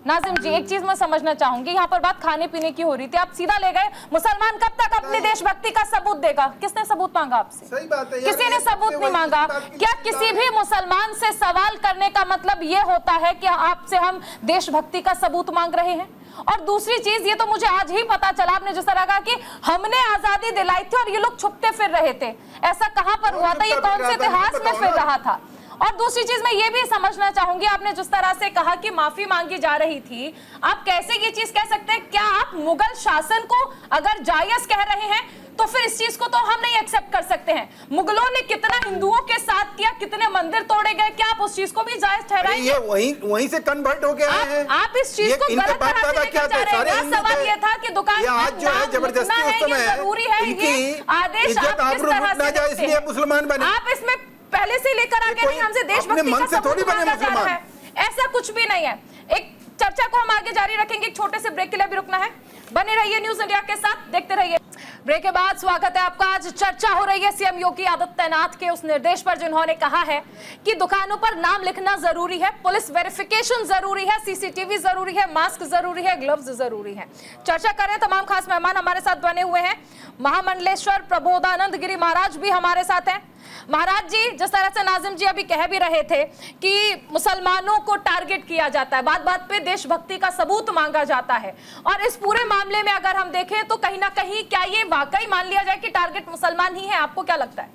Nazim ji एक चीज मैं समझना चाहूंगी, यहाँ पर बात खाने पीने की हो रही थी, आप सीधा ले गए मुसलमान कब तक अपनी देशभक्ति का सबूत देगा? किसने सबूत मांगा आपसे? सही बात है, किसी ने सबूत नहीं मांगा। क्या किसी भी मुसलमान से सवाल करने का मतलब ये होता है कि आपसे हम देशभक्ति का सबूत मांग रहे हैं? और दूसरी चीज, ये तो मुझे आज ही पता चला, आपने जिस तरह कहा कि हमने आजादी दिलाई थी और ये लोग छुपते फिर रहे थे, ऐसा कहां पर हुआ था? ये कौन से इतिहास में फिर रहा था? और दूसरी चीज मैं ये भी समझना चाहूंगी, आपने जिस तरह से कहा कि माफी मांगी जा रही थी, आप कैसे ये चीज कह सकते हैं? क्या आप मुगल शासन को अगर जायज कह रहे हैं तो फिर इस चीज को तो हम नहीं एक्सेप्ट कर सकते हैं। मुगलों ने कितना हिंदुओं के साथ किया, कितने मंदिर तोड़े गए, क्या आप उस चीज को भी जायज ठहराएंगे? ये वहीं से कन्वर्ट हो गया है। आप इस चीज को गलत तरह से लेकर जा रहे हैं। सवाल ये था कि दुकान आज जो है जबरदस्ती उस समय जरूरी है, ये आदेश आप किस तरह से इसलिए मुसलमान बने? आप इसमें पहले से लेकर आगे नहीं, हमसे देशभक्ति का सबूत मांगा जा रहा है, ऐसा कुछ भी नहीं है। एक चर्चा को हम आगे जारी रखेंगे, एक छोटे से ब्रेक के लिए भी रुकना है। बने रहिए न्यूज इंडिया के साथ, देखते रहिए। ब्रेक के बाद स्वागत है आपका। आज चर्चा हो रही है सीएम योगी आदित्यनाथ के उस निर्देश पर जिन्होंने कहा है कि दुकानों पर नाम लिखना जरूरी है, पुलिस वेरिफिकेशन जरूरी है, सीसीटीवी जरूरी है, मास्क जरूरी है, ग्लव्स जरूरी है। चर्चा करें, तमाम खास मेहमान हमारे साथ बने हुए हैं। महामंडलेश्वर प्रबोधानंद गिरी महाराज भी हमारे साथ हैं। महाराज जी, जिस तरह से नाजिम जी अभी कह भी रहे थे कि मुसलमानों को टारगेट किया जाता है, बात बात पे देशभक्ति का सबूत मांगा जाता है, और इस पूरे मामले में अगर हम देखें तो कहीं ना कहीं क्या ये वाकई मान लिया जाए कि टारगेट मुसलमान ही है? आपको क्या लगता है?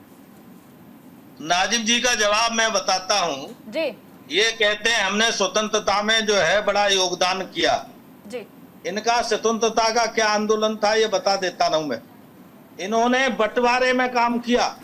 नाजिम जी का जवाब मैं बताता हूँ जी। ये कहते हैं हमने स्वतंत्रता में जो है बड़ा योगदान किया जी। इनका स्वतंत्रता का क्या आंदोलन था ये बता देता हूं मैं। इन्होंने बंटवारे में काम किया।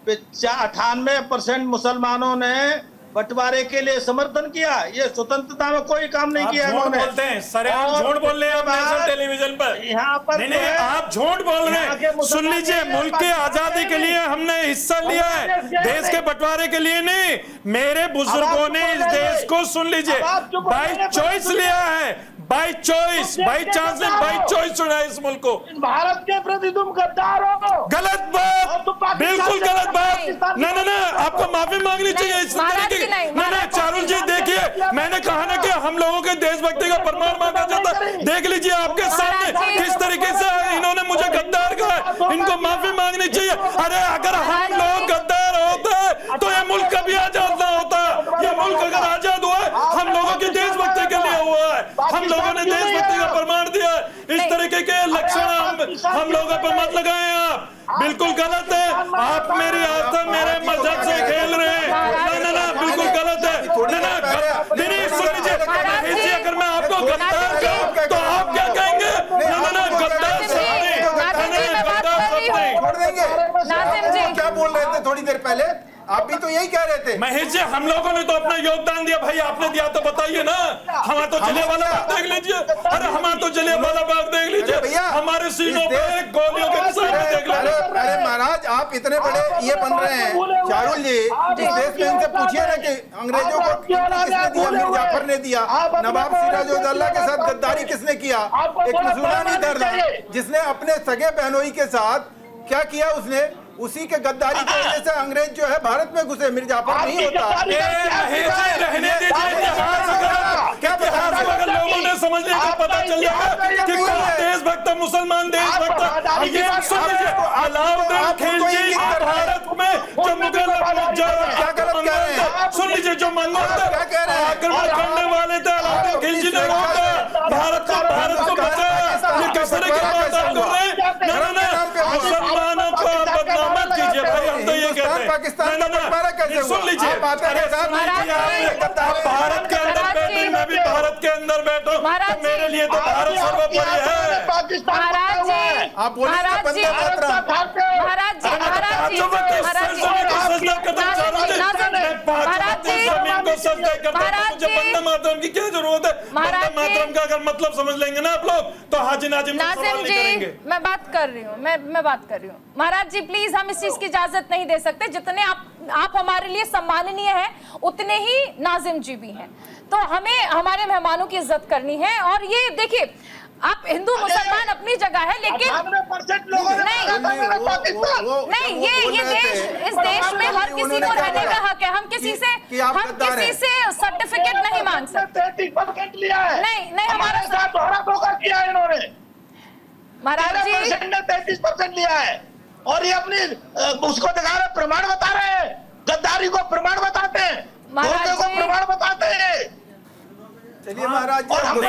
98% मुसलमानों ने बंटवारे के लिए समर्थन किया। ये स्वतंत्रता में कोई काम नहीं किया इन्होंने। बोलते हैं सरेआम झूठ बोल रहे हैं आप नेशनल टेलीविजन पर। यहाँ पर नहीं, आप झूठ बोल रहे हैं। सुन लीजिए, मुल्क की आजादी के लिए हमने हिस्सा लिया है, देश के बंटवारे के लिए नहीं। मेरे बुजुर्गों ने इस देश को, सुन लीजिए, बाई चॉइस लिया है, by choice, by chance, by choice चुना है इस मुल्क को। भारत के प्रति तुम गद्दार हो। गलत बात, बिल्कुल गलत बात। ना ना ना, आपको माफी मांगनी चाहिए इस तरीके की। ना ना चारुल जी, देखिए, मैंने कहा ना कि हम लोगों के देशभक्ति का प्रमाण मांगा जाता है। देख लीजिए आपके सामने किस तरीके से इन्होंने मुझे गद्दार कहा। इनको माफी मांगनी चाहिए। अरे अगर हम लोग गद्दार होते तो ये मुल्क कभी आजाद ना होता। ये मुल्क अगर आजाद हुआ है, हम लोगों की देशभक्ति के लिए हुआ है। हम लोगों ने देशभक्ति का प्रमाण दिया है। इस तरीके के लक्षण हम लोगों पर मत लगाएं। आप बिल्कुल गलत है। आप मेरी आस्था, मेरे मजहब से खेल रहे हैं। ना ना, बिल्कुल गलत है। ना नहीं, सुन लीजिए, अगर मैं आपको गद्दार कहूं तो आप क्या कहेंगे? ना ना, गद्दार छोड़ देंगे। नाजिम जी क्या बोल रहे थे थोड़ी देर पहले? आप भी तो यही कह रहे थे। महेश जी, हम लोगों ने तो अपना योगदान दिया। भाई आपने दिया तो बताइए ना। हमारा तो जलियांवाला बाग देख लीजिए। अरे हमारा तो जलियांवाला बाग देख लीजिए भैया। हमारे सीनों पे गोलियों के निशान देख लीजिए। अरे महाराज, आप इतने बड़े ये बन रहे हैं। चारुल जी, इस देश में इनसे पूछिए ना कि अंग्रेजों को किसने दिया? मीर जाफर ने दिया। नवाब सिराजुद्दौला के साथ गद्दारी किसने किया? एक मुसलमान ही दर्द जिसने अपने सगे बहनोई के साथ क्या किया उसने? उसी के गद्दारी की वजह से अंग्रेज जो है भारत में घुसे। मिर्जा जाफर नहीं होता। रहने दीजिए। क्या अगर लोगों ने समझने को पता चल जाएगा कि कौन देशभक्त, मुसलमान देशभक्त। ये सुन लीजिए, अलाउद्दीन खिलजी भारत में जो मुगल सुन लीजिए, जो मंगोल आक्रमण करने वाले थे, अलाउद्दीन खिलजी ने रोका भारत को बचाया। ये किस तरह की बात आप कर रहे हैं? मुसलमानों को बदनाम मत कीजिए भाई। हम तो ये कहते हैं पाकिस्तान कैसे सुन लीजिए, भारत के अंदर बैठे, मैं भी भारत के अंदर बैठा, तो मेरे लिए तो भारत सर्वोपरि है। महाराज जी, आप बोलिए महाराज जी, महाराज जी, महाराज जी, महाराज जी, वंदे मातरम की क्या जरूरत है? वंदे मातरम का अगर मतलब समझ लेंगे ना आप लोग तो हाजी नाजिम नाजिम जी, मैं बात कर रही हूँ, मैं बात कर रही हूँ। महाराज जी प्लीज, हम इस चीज की इजाजत नहीं दे सकते। जितने आप हमारे लिए सम्माननीय हैं, उतने ही नाजिम जी भी हैं। तो हमें हमारे मेहमानों की इज्जत करनी है। और ये देखिए, आप हिंदू मुसलमान अपनी जगह है, लेकिन नहीं, ये देश, इस देश में हर किसी को रहने का हक है। हम किसी से सर्टिफिकेट नहीं मांग सकते। 33% लिया है। नहीं, हमारा साथ दोहरा धोखा किया है इन्होंने। महाराज जी 33% लिया है और ये अपनी उसको दिखा रहे, प्रमाण बता रहे हैं। गद्दारी को प्रमाण बताते हैं, धोखे को प्रमाण बताते हैं। चलिए महाराज जी, हमने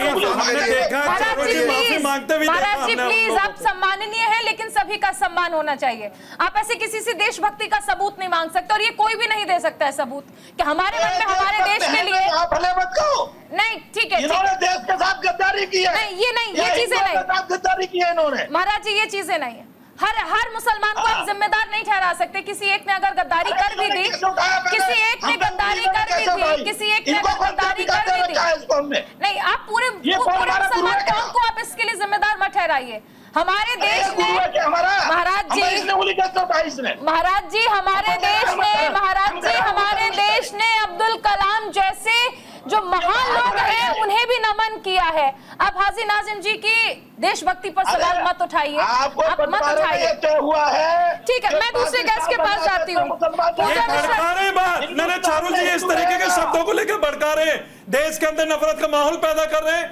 देखा, माफी मांगते हुए महाराज जी प्लीज, आप सम्माननीय हैं, लेकिन सभी का सम्मान होना चाहिए। आप ऐसे किसी से देशभक्ति का सबूत नहीं मांग सकते, और ये कोई भी नहीं दे सकता है सबूत कि हमारे मन में हमारे देश के लिए। भले मत कहो। नहीं, ठीक है, इन्होंने देश के साथ गद्दारी की है। नहीं, ये चीजें नहीं, गद्दारी की है इन्होंने। महाराज जी, ये चीजें नहीं है। हर मुसलमान को आप जिम्मेदार नहीं ठहरा सकते। किसी एक ने अगर गद्दारी कर भी दी, किसी एक ने गद्दारी कर भी दी, किसी एक ने गद्दारी कर भी दी, नहीं, आप पूरे मुसलमान कौम को आप इसके लिए जिम्मेदार मत ठहराइए। हमारे देश में महाराज जी, हमारे देश ने अब्दुल कलाम जैसे जो महान लोग हैं उन्हें भी नमन किया है। आप हाजी नाजिम जी की देशभक्ति पर सवाल मत उठाइए, आप मत उठाइए। हुआ है ठीक है, मैं दूसरे गेस्ट के पास जाती हूँ। भड़का रहे बात नहीं, चारुल जी इस तरीके के शब्दों को लेकर भड़का रहे हैं, देश के अंदर नफरत का माहौल पैदा कर रहे हैं।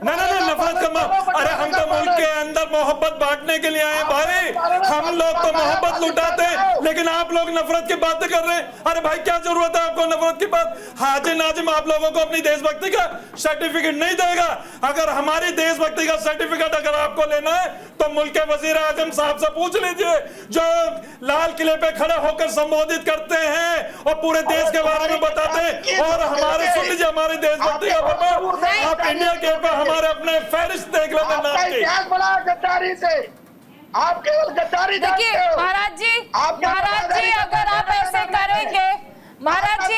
नहीं, नफरत का माहौल, अरे हम तो मुल्क के अंदर मोहब्बत बांटने के लिए आए भाई, हम लोग तो मोहब्बत लुटाते हैं, लेकिन आप लोग नफरत की बातें कर रहे हैं। अरे भाई क्या जरूरत है आपको नफरत की बात? हाजी नाजिम आप लोगों को अपनी देशभक्ति का सर्टिफिकेट नहीं देगा। अगर हमारी देशभक्ति का सर्टिफिकेट अगर आपको लेना है तो मुल्क के वजीर आजम साहब से पूछ लीजिए, जो लाल किले पे खड़े होकर संबोधित करते हैं और पूरे देश के बारे में बताते हैं। और हमारे सुन लीजिए, हमारी देशभक्ति का पता, आप इंडिया गेट पे हमारे अपने फहरिस्त देख लो नाम की। बड़ा गद्दारी से आप केवल गद्दारी देखिए महाराज जी, अगर आप ऐसे करेंगे, महाराज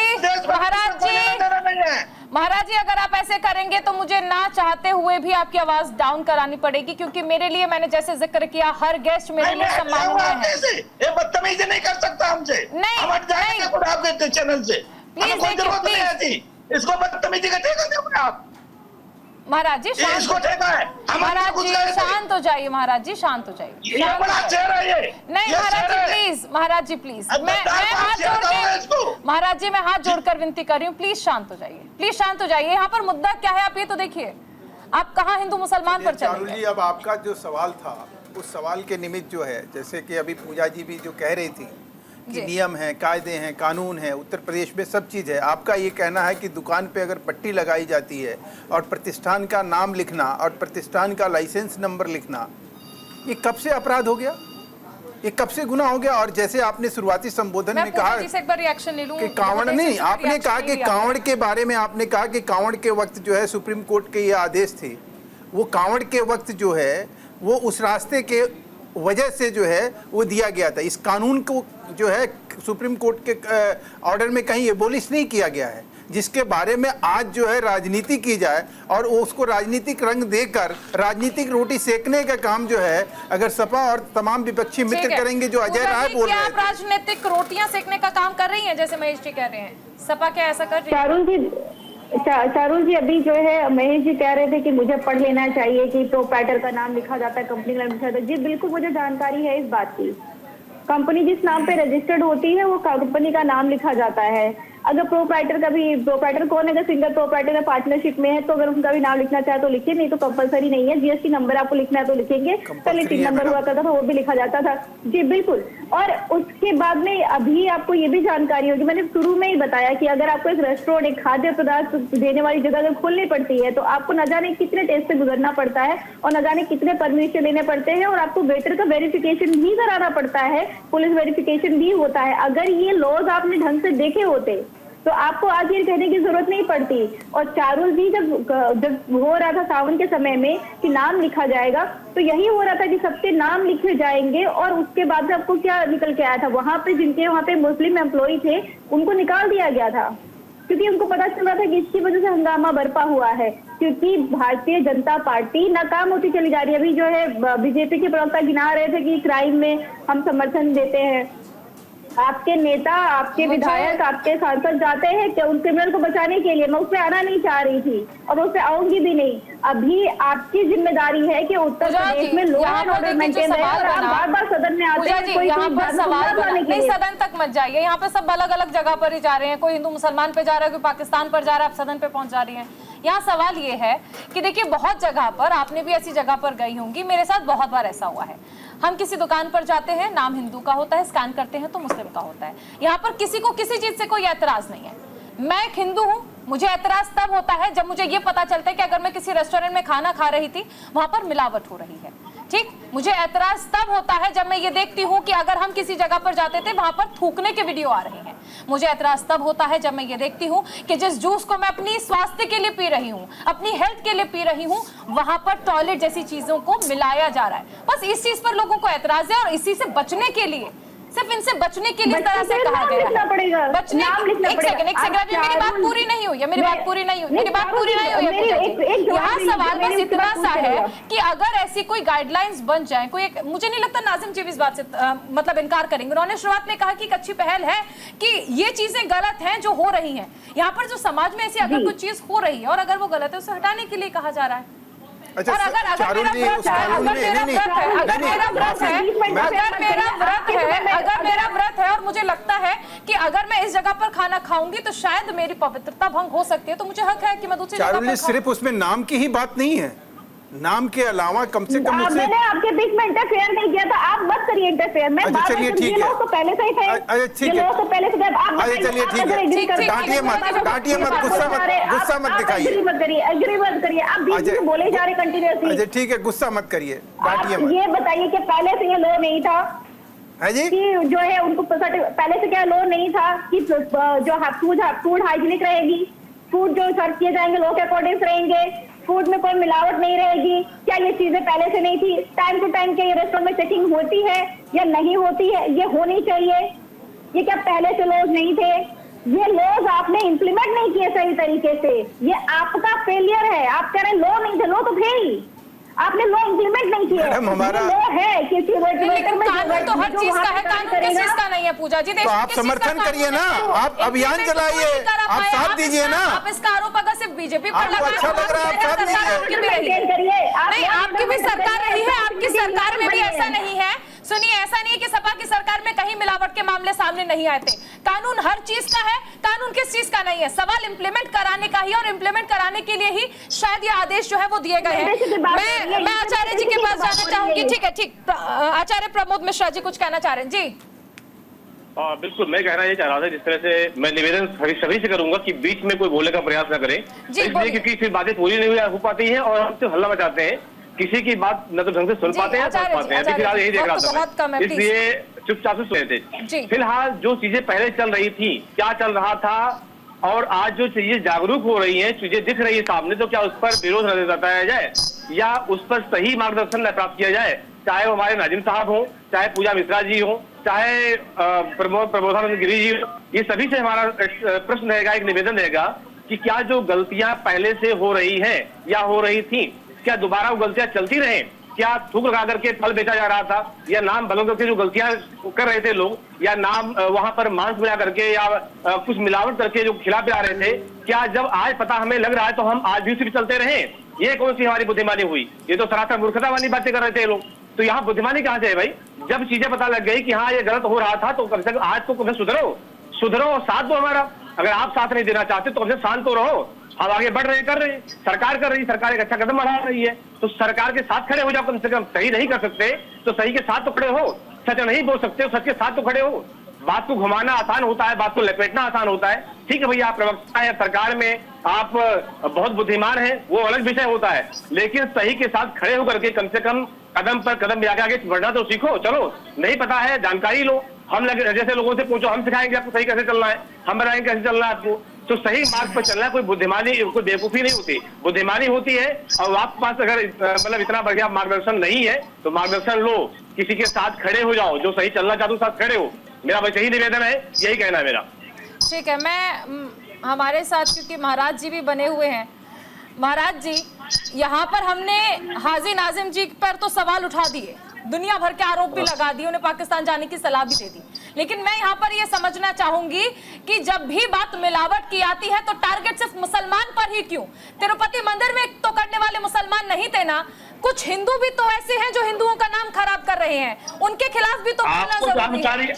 जी अगर आप ऐसे करेंगे तो मुझे ना चाहते हुए भी आपकी आवाज डाउन करानी पड़ेगी, क्योंकि मेरे लिए, मैंने जैसे जिक्र किया, हर गेस्ट मेरे लिए सम्माननीय है। ये बदतमीजी नहीं कर सकता हमसे, हम हट जाएंगे खुद आपके चैनल से, हमें कोई जरूरत नहीं है। इसको बदतमीजी का ठेका दोगे आप? महाराज जी महाराज जी शांत हो जाइए, महाराज जी शांत हो जाइए। ये बड़ा चेहरा है ये। नहीं महाराज जी प्लीज, मैं हाथ जोड़ के, महाराज जी मैं हाथ जोड़कर विनती कर रही हूँ, प्लीज शांत हो जाइए, प्लीज शांत हो जाइए। यहाँ पर मुद्दा क्या है आप ये तो देखिए, आप कहाँ हिंदू मुसलमान पर चले गए। अब आपका जो सवाल था, उस सवाल के निमित्त जो है, जैसे कि अभी पूजा जी भी जो कह रही थी कि नियम है, कायदे हैं, कानून है, उत्तर प्रदेश में सब चीज़ है। आपका ये कहना है कि दुकान पे अगर पट्टी लगाई जाती है और प्रतिष्ठान का नाम लिखना और प्रतिष्ठान का लाइसेंस नंबर लिखना, ये कब से अपराध हो गया, ये कब से गुनाह हो गया? और जैसे आपने शुरुआती संबोधन में कहा कि कांवड़ नहीं, आपने कहा कि कांवड़ के बारे में आपने कहा कि कांवड़ के वक्त जो है सुप्रीम कोर्ट के ये आदेश थे, वो कांवड़ के वक्त जो है वो उस रास्ते के वजह से जो है वो दिया गया था। इस कानून को जो है सुप्रीम कोर्ट के ऑर्डर में कहीं एबोलिश नहीं किया गया है, जिसके बारे में आज जो है राजनीति की जाए और उसको राजनीतिक रंग देकर राजनीतिक रोटी सेकने का काम जो है अगर सपा और तमाम विपक्षी मित्र करेंगे, जो अजय राय बोल रहे हैं। आप राजनीतिक रोटियां सेकने का काम कर रही हैं, जैसे महेश जी कह रहे हैं, सपा क्या ऐसा कर रही है? चारुल जी अभी जो है महेश जी कह रहे थे कि मुझे पढ़ लेना चाहिए कि प्रोप्राइटर का नाम लिखा जाता है, कंपनी का नाम लिखा जाता है। जी बिल्कुल मुझे जानकारी है इस बात की। कंपनी जिस नाम पे रजिस्टर्ड होती है वो कंपनी का नाम लिखा जाता है। अगर प्रोप्राइटर का भी, प्रोप्राइटर कौन है, अगर सिंगल प्रोप्राइटर पार्टनरशिप में है तो अगर उनका भी नाम लिखना चाहे तो लिखिए, नहीं तो कंपलसरी नहीं है। जीएसटी नंबर आपको लिखना है तो लिखेंगे, पहले टिन नंबर हुआ करता था वो भी लिखा जाता था। जी बिल्कुल। और उसके बाद में अभी आपको ये भी जानकारी होगी, मैंने शुरू में ही बताया कि अगर आपको एक रेस्टोरेंट, एक खाद्य पदार्थ देने वाली जगह अगर खोलनी पड़ती है तो आपको न जाने कितने टेस्ट से गुजरना पड़ता है और न जाने कितने परमिशन लेने पड़ते हैं, और आपको वेटर का वेरिफिकेशन भी कराना पड़ता है, पुलिस वेरिफिकेशन भी होता है। अगर ये लॉज आपने ढंग से देखे होते तो आपको आज ये कहने की जरूरत नहीं पड़ती। और चारुल जी जब हो रहा था सावन के समय में कि नाम लिखा जाएगा, तो यही हो रहा था कि सबके नाम लिखे जाएंगे, और उसके बाद आपको क्या निकल के आया था, वहां पे जिनके वहां पे मुस्लिम एम्प्लॉय थे उनको निकाल दिया गया था, क्योंकि उनको पता चल रहा था कि इसकी वजह से हंगामा बरपा हुआ है, क्योंकि भारतीय जनता पार्टी नाकाम होती चली जा रही है। अभी जो है बीजेपी के प्रवक्ता गिना रहे थे कि क्राइम में हम समर्थन देते हैं। आपके नेता, आपके विधायक, आपके सांसद जाते हैं कि उन क्रिमिनल को बचाने के लिए। मैं उसमें आना नहीं चाह रही थी और उससे आऊंगी भी नहीं। अभी आपकी जिम्मेदारी है कि उत्तर प्रदेश में लॉ एंड ऑर्डर मेंटेन रहे, और आप बार-बार सदन में आते हैं, कोई नहीं, सदन तक मत जाइए। यहाँ पे सब अलग अलग जगह पर ही जा रहे हैं, कोई हिंदू मुसलमान पे जा रहा है, कोई पाकिस्तान पर जा रहा है, आप सदन पे पहुंच जा रही हैं। यहाँ सवाल ये है कि देखिए बहुत जगह पर, आपने भी ऐसी जगह पर गई होंगी, मेरे साथ बहुत बार ऐसा हुआ है, हम किसी दुकान पर जाते हैं, नाम हिंदू का होता है, स्कैन करते हैं तो मुस्लिम का होता है। यहाँ पर किसी को किसी चीज से कोई ऐतराज नहीं है। मैं एक हिंदू हूँ, मुझे ऐतराज तब होता है जब मुझे ये पता चलता है कि अगर मैं किसी रेस्टोरेंट में खाना खा रही थी वहां पर मिलावट हो रही है। ठीक, मुझे ऐतराज तब होता है जब मैं ये देखती हूँ कि अगर हम किसी जगह पर जाते थे वहां पर थूकने के वीडियो आ रहे हैं। मुझे ऐतराज तब होता है जब मैं ये देखती हूँ कि जिस जूस को मैं अपनी स्वास्थ्य के लिए पी रही हूँ, अपनी हेल्थ के लिए पी रही हूँ, वहां पर टॉयलेट जैसी चीजों को मिलाया जा रहा है। बस इस चीज पर लोगों को ऐतराज है, और इसी से बचने के लिए सिर्फ इनसे बचने के लिए इस तरह से कहा गया लिखना पड़ेगा, बचने एक सेकंड मेरी बात पूरी नहीं हुई है, मेरी बात पूरी नहीं हुई है। यहाँ सवाल बस इतना सा है कि अगर ऐसी कोई गाइडलाइंस बन जाए, कोई मुझे नहीं लगता नाजिम जी भी इस बात से मतलब इनकार करेंगे। उन्होंने शुरुआत में कहा कि एक अच्छी पहल है कि ये चीजें गलत हैं जो हो रही हैं यहाँ पर, जो समाज में ऐसी अगर कुछ चीज हो रही है और अगर वो गलत है उसे हटाने के लिए कहा जा रहा है। अच्छा, और अगर मेरा व्रत है और मुझे लगता है कि अगर मैं इस जगह पर खाना खाऊंगी तो शायद मेरी पवित्रता भंग हो सकती है, तो मुझे हक है कि मैं दूसरी जगह पर सिर्फ उसमें नाम की ही बात नहीं है, नाम के अलावा कम से कम मैंने आपके बीच में इंटरफेयर नहीं किया था, आप मत करिए इंटरफेयर। मैं अच्छा चलिए ठीक है, तो पहले से ही थे, अच्छा ठीक है, तो पहले से अच्छा चलिए ठीक है, डांटिए मत, गुस्सा मत दिखाइए, एग्री मत करिए, आप बीच में बोले जा रहे कंटिन्यूअसली। अच्छा ठीक है, गुस्सा मत करिए, डांटिए मत। ये बताइए कि पहले से ये लो नहीं था है जी कि जो है उनको पहले से क्या लो नहीं था कि जो फूड हाइजीनिक रहेगी, फूड जो सर्व किए जाएंगे लो के अकॉर्डिंग रहेंगे, फूड में कोई मिलावट नहीं रहेगी, क्या ये चीजें पहले से नहीं थी? टाइम टू टाइम क्या ये रेस्टोरेंट में चेकिंग होती है या नहीं होती है? ये होनी चाहिए। ये क्या पहले से लॉज नहीं थे? ये लॉज आपने इम्प्लीमेंट नहीं किए सही तरीके से, ये आपका फेलियर है। आप कह रहे हैं लो नहीं थे, लो तो थे ही, आपने लॉ इम्प्लीमेंट नहीं किया। हमारा लॉ है किसी कानून तो हर चीज का है, कानून किस चीज का नहीं है पूजा जी? तो आप समर्थन करिए ना, आप अभियान चलाइए, आप साथ दीजिए ना। आप इसका आरोप अगर सिर्फ बीजेपी पर आपको अच्छा लग रहा है, आप साथ दीजिए। नहीं, आपकी भी सरकार रही है, आपकी सरकार में भी ऐसा नहीं है। सुनिए, ऐसा नहीं है कि सपा की सरकार में कहीं मिलावट के मामले सामने नहीं आए थे। कानून हर चीज का है, कानून किस चीज का नहीं है? सवाल इम्प्लीमेंट कराने का ही, और इम्प्लीमेंट कराने के लिए ही शायद ये आदेश जो है वो दिए गए हैं। मैं आचार्य जी के पास जाना चाहूंगी। ठीक है, ठीक, आचार्य प्रमोद मिश्रा जी कुछ कहना चाह रहे हैं जी? बिल्कुल, मैं कहना ये चाह रहा था, जिस तरह से मैं निवेदन सभी से करूंगा कि बीच में कोई बोलने का प्रयास न करें, इसलिए क्योंकि फिर बातें पूरी नहीं हो पाती हैं और हम सिर्फ हल्ला मचाते हैं, किसी की बात न तो ढंग से सुन पाते हैं, समझ पाते हैं। अभी फिलहाल यही देख रहा था, इसलिए चुपचाप से सुने थे। फिलहाल जो चीजें पहले चल रही थी, क्या चल रहा था, और आज जो चीजें जागरूक हो रही हैं, चीजें दिख रही है सामने, तो क्या उस पर विरोध न जताया जाए या उस पर सही मार्गदर्शन न प्राप्त किया जाए? चाहे वो हमारे नाजिम साहब हो, चाहे पूजा मिश्रा जी हो, चाहे प्रबोधानंद गिरी जी, ये सभी से हमारा प्रश्न रहेगा, एक निवेदन रहेगा कि क्या जो गलतियां पहले से हो रही हैं या हो रही थी, क्या दोबारा वो गलतियां चलती रहे? क्या थूक लगा करके फल बेचा जा रहा था, या नाम बदल करके जो गलतियां कर रहे थे लोग, या नाम वहां पर मांस मिला करके या कुछ मिलावट करके जो खिला पिला रहे थे, क्या जब आज पता हमें लग रहा है तो हम आज भी उसी पे चलते रहे? ये कौन सी हमारी बुद्धिमानी हुई? ये तो सरासर मूर्खता वाली बातें कर रहे थे लोग। तो यहाँ बुद्धिमानी कहाँ से है भाई? जब चीजें पता लग गई कि हाँ ये गलत हो रहा था, तो कम से कम आज तो कम से सुधरो और साथ दो हमारा। अगर आप साथ नहीं देना चाहते तो कम से शांत तो रहो। हम आगे बढ़ रहे, कर रहे, सरकार कर रही, सरकार एक अच्छा कदम बढ़ा रही है, तो सरकार के साथ खड़े हो जाओ कम से कम। सही नहीं कर सकते तो सही के साथ तो खड़े हो, सच नहीं बोल सकते सच के साथ तो खड़े हो। बात को घुमाना आसान होता है, बात को लपेटना आसान होता है। ठीक है भैया, आप प्रवक्ता है सरकार में, आप बहुत बुद्धिमान हैं, वो अलग विषय होता है, लेकिन सही के साथ खड़े होकर के कम से कम कदम पर कदम आगे बढ़ना तो सीखो। चलो, नहीं पता है जानकारी लो, हम जैसे लोगों से पूछो, हम सिखाएंगे आपको सही कैसे चलना है, हम बताएंगे कैसे चलना है आपको। तो सही मार्ग पर चलना, कोई बुद्धिमानी, कोई बेवकूफी नहीं होती, बुद्धिमानी होती है। और आपके पास अगर मतलब इतना बढ़िया मार्गदर्शन नहीं है तो मार्गदर्शन लो, किसी के साथ खड़े हो जाओ, जो सही चलना चाहते हो साथ खड़े हो। मेरा बस यही निवेदन है, यही कहना है मेरा। ठीक है, मैं हमारे साथ क्योंकि महाराज जी भी बने हुए हैं, महाराज जी यहाँ पर हमने हाजी नाजिम जी पर तो सवाल उठा दिए, दुनिया भर के आरोप भी लगा दिए, उन्हें पाकिस्तान जाने की सलाह भी दे दी, लेकिन मैं यहाँ पर ये समझना चाहूंगी कि जब भी बात मिलावट की आती है तो टारगेट सिर्फ मुसलमान पर ही क्यों? तिरुपति मंदिर में तो करने वाले मुसलमान नहीं थे ना, कुछ हिंदू भी तो ऐसे हैं जो हिंदुओं का नाम खराब कर रहे हैं, उनके खिलाफ भी तो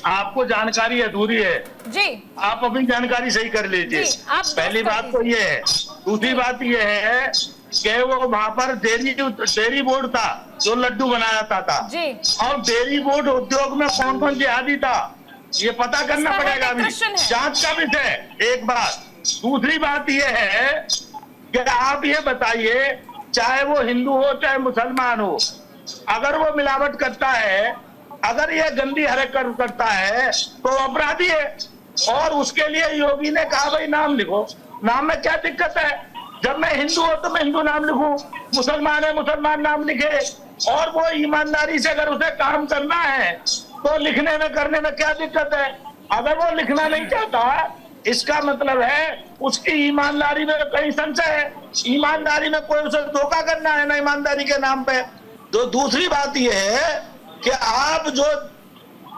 आपको जानकारी अधूरी है जी, आप अपनी जानकारी सही कर लीजिए। पहली बात तो ये है, दूसरी बात ये है कि वो वहाँ पर डेयरी बोर्ड था जो लड्डू बनाया था जी, और डेयरी बोर्ड उद्योग में कौन कौन जिहादी था ये पता करना पड़ेगा, अभी जांच का विषय। एक बात, दूसरी बात ये है कि आप ये बताइए, चाहे वो हिंदू हो चाहे मुसलमान हो, अगर वो मिलावट करता है, अगर ये गंदी हरकत करता है तो अपराधी है, और उसके लिए योगी ने कहा भाई नाम लिखो। नाम में क्या दिक्कत है? जब मैं हिंदू हो तो मैं हिंदू नाम लिखूं, मुसलमान है मुसलमान नाम लिखे, और वो ईमानदारी से अगर उसे काम करना है तो लिखने में करने में क्या दिक्कत है? अगर वो लिखना नहीं चाहता, इसका मतलब है उसकी ईमानदारी में कहीं संशय है। ईमानदारी में कोई उसे धोखा करना है ना ईमानदारी के नाम पे। तो दूसरी बात यह है कि आप जो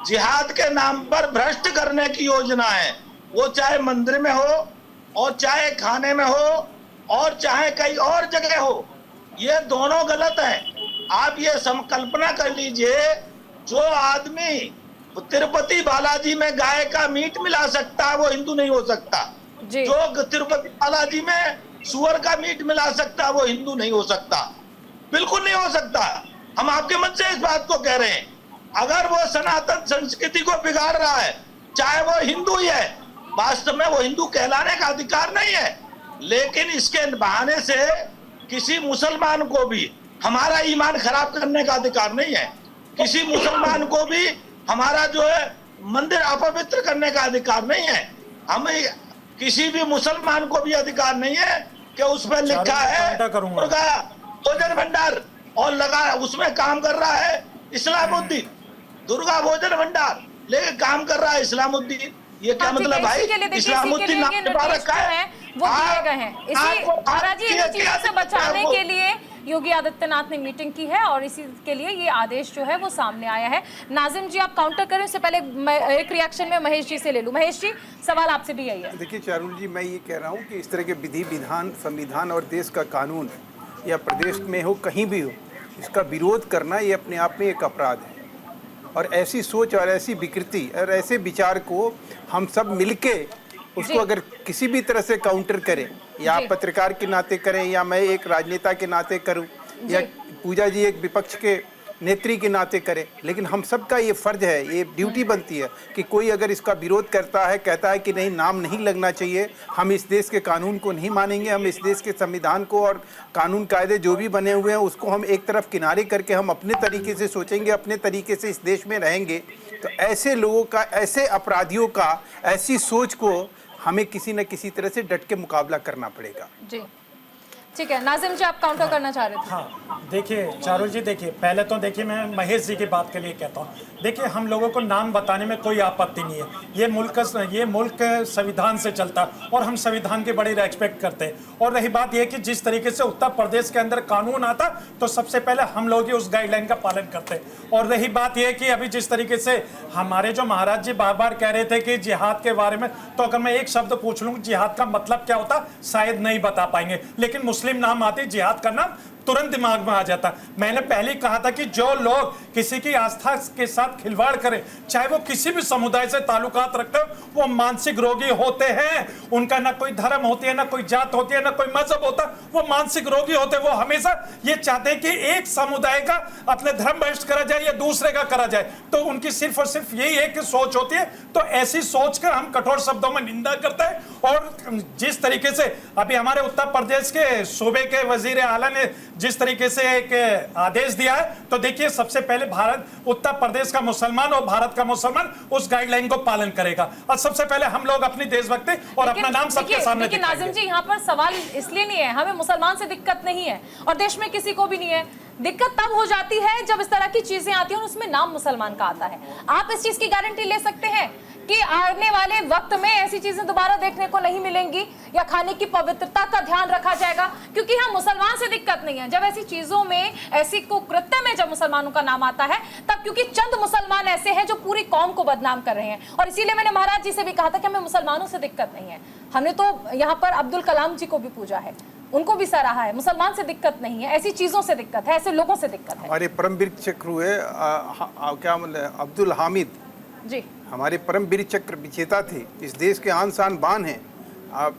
जिहाद के नाम पर भ्रष्ट करने की योजना है, वो चाहे मंदिर में हो और चाहे खाने में हो और चाहे कहीं और जगह हो, ये दोनों गलत है। आप ये संकल्पना कर लीजिए, जो आदमी तिरुपति बालाजी में गाय का मीट मिला सकता है वो हिंदू नहीं हो सकता। जो तिरुपति बालाजी में सुअर का मीट मिला सकता है वो हिंदू नहीं हो सकता, बिल्कुल नहीं हो सकता। हम आपके मन से इस बात को कह रहे हैं। अगर वो सनातन संस्कृति को बिगाड़ रहा है, चाहे वो हिंदू ही है, वास्तव में वो हिंदू कहलाने का अधिकार नहीं है। लेकिन इसके बहाने से किसी मुसलमान को भी हमारा ईमान खराब करने का अधिकार नहीं है। किसी मुसलमान को भी हमारा जो है मंदिर अपवित्र करने का अधिकार नहीं है। हमें किसी भी मुसलमान को भी अधिकार नहीं है कि उसमें लिखा है दुर्गा भोजन भंडार और लगा उसमें काम कर रहा है इस्लामुद्दीन, दुर्गा भोजन भंडार लेके काम कर रहा है इस्लामुद्दीन। ये क्या मतलब भाई? इस्लामुद्दीन नाम के बाद रखा है, वो दिए गए हैं। इसी महाराज जी इन चीजों से बचाने के लिए योगी आदित्यनाथ ने मीटिंग की है और इसी के लिए ये आदेश जो है वो सामने आया है। नाजिम जी आप काउंटर करें, उससे पहले एक रिएक्शन में महेश जी से ले लूं। महेश जी सवाल आपसे भी यही है। देखिए चारुल जी, मैं ये कह रहा हूँ कि इस तरह के विधि विधान, संविधान और देश का कानून या प्रदेश में हो कहीं भी हो, इसका विरोध करना ये अपने आप में एक अपराध है। और ऐसी सोच और ऐसी विकृति और ऐसे विचार को हम सब मिलके उसको अगर किसी भी तरह से काउंटर करें, या आप पत्रकार के नाते करें या मैं एक राजनेता के नाते करूं या पूजा जी एक विपक्ष के नेत्री के नाते करें, लेकिन हम सबका ये फर्ज है, ये ड्यूटी बनती है कि कोई अगर इसका विरोध करता है, कहता है कि नहीं नाम नहीं लगना चाहिए, हम इस देश के कानून को नहीं मानेंगे, हम इस देश के संविधान को और कानून कायदे जो भी बने हुए हैं उसको हम एक तरफ किनारे करके हम अपने तरीके से सोचेंगे, अपने तरीके से इस देश में रहेंगे, तो ऐसे लोगों का, ऐसे अपराधियों का, ऐसी सोच को हमें किसी न किसी तरह से डट के मुकाबला करना पड़ेगा। जी ठीक है, नाजिम जी आप काउंटर करना चाह रहे थे। हाँ देखिए चारुल जी, देखिए पहले तो देखिए मैं महेश जी की बात के लिए कहता हूँ, देखिए हम लोगों को नाम बताने में कोई आपत्ति नहीं है। ये मुल्क संविधान से चलता और हम संविधान की बड़ी रेस्पेक्ट करते हैं। और रही बात यह कि जिस तरीके से उत्तर प्रदेश के अंदर कानून आता तो सबसे पहले हम लोग ही उस गाइडलाइन का पालन करते हैं। और रही बात यह कि अभी जिस तरीके से हमारे जो महाराज जी बार बार कह रहे थे कि जिहाद के बारे में, तो अगर मैं एक शब्द पूछ लूँ जिहाद का मतलब क्या होता, शायद नहीं बता पाएंगे, लेकिन मुस्लिम नाम आते जिहाद का नाम तुरंत दिमाग में आ जाता। मैंने पहले कहा था कि जो लोग किसी की आस्था के साथ खिलवाड़ करें, चाहे वो किसी भी समुदाय से ताल्लुकात रखते हो, वो मानसिक रोगी होते हैं। उनका ना कोई धर्म होती है, ना कोई जात होती है, ना कोई मजहब होता, वो मानसिक रोगी होते हैं। वो हमेशा ये चाहते हैं कि एक समुदाय का अपने धर्म बहिष्ठ करा जाए या दूसरे का करा जाए, तो उनकी सिर्फ और सिर्फ यही एक सोच होती है। तो ऐसी सोच का हम कठोर शब्दों में निंदा करते हैं। और जिस तरीके से अभी हमारे उत्तर प्रदेश के सूबे के वजीर आला ने जिस तरीके से एक आदेश दिया है, तो देखिए सबसे पहले भारत, उत्तर प्रदेश का मुसलमान और भारत का मुसलमान उस गाइडलाइन को पालन करेगा। और सबसे पहले हम लोग अपनी देशभक्ति और अपना नाम सबके सामने दिखाएंगे। नाजिम जी यहाँ पर सवाल इसलिए नहीं है, हमें मुसलमान से दिक्कत नहीं है और देश में किसी को भी नहीं है। दिक्कत तब हो जाती है जब इस तरह की चीजें आती हैं और उसमें नाम मुसलमान का आता है। आप इस चीज की गारंटी ले सकते हैं कि आने वाले वक्त में ऐसी चीजें दोबारा देखने को नहीं मिलेंगी, या खाने की पवित्रता का ध्यान रखा जाएगा? क्योंकि हाँ, मुसलमान से दिक्कत नहीं है, जब ऐसी चीजों में, ऐसी कुकृत्य में जब मुसलमानों का नाम आता है तब, क्योंकि चंद मुसलमान ऐसे हैं जो पूरी कौम को बदनाम कर रहे हैं। और इसीलिए मैंने महाराज जी से भी कहा था कि हमें मुसलमानों से दिक्कत नहीं है। हमने तो यहाँ पर अब्दुल कलाम जी को भी पूजा है, उनको भी सराहा है। मुसलमान से दिक्कत नहीं है, ऐसी चीजों से दिक्कत है, ऐसे लोगों से दिक्कत है। हमारे परमवीर चक्र हुए क्या मतलब अब्दुल हामिद जी, हमारे परमवीर चक्र विजेता थे, इस देश के आन शान बान हैं।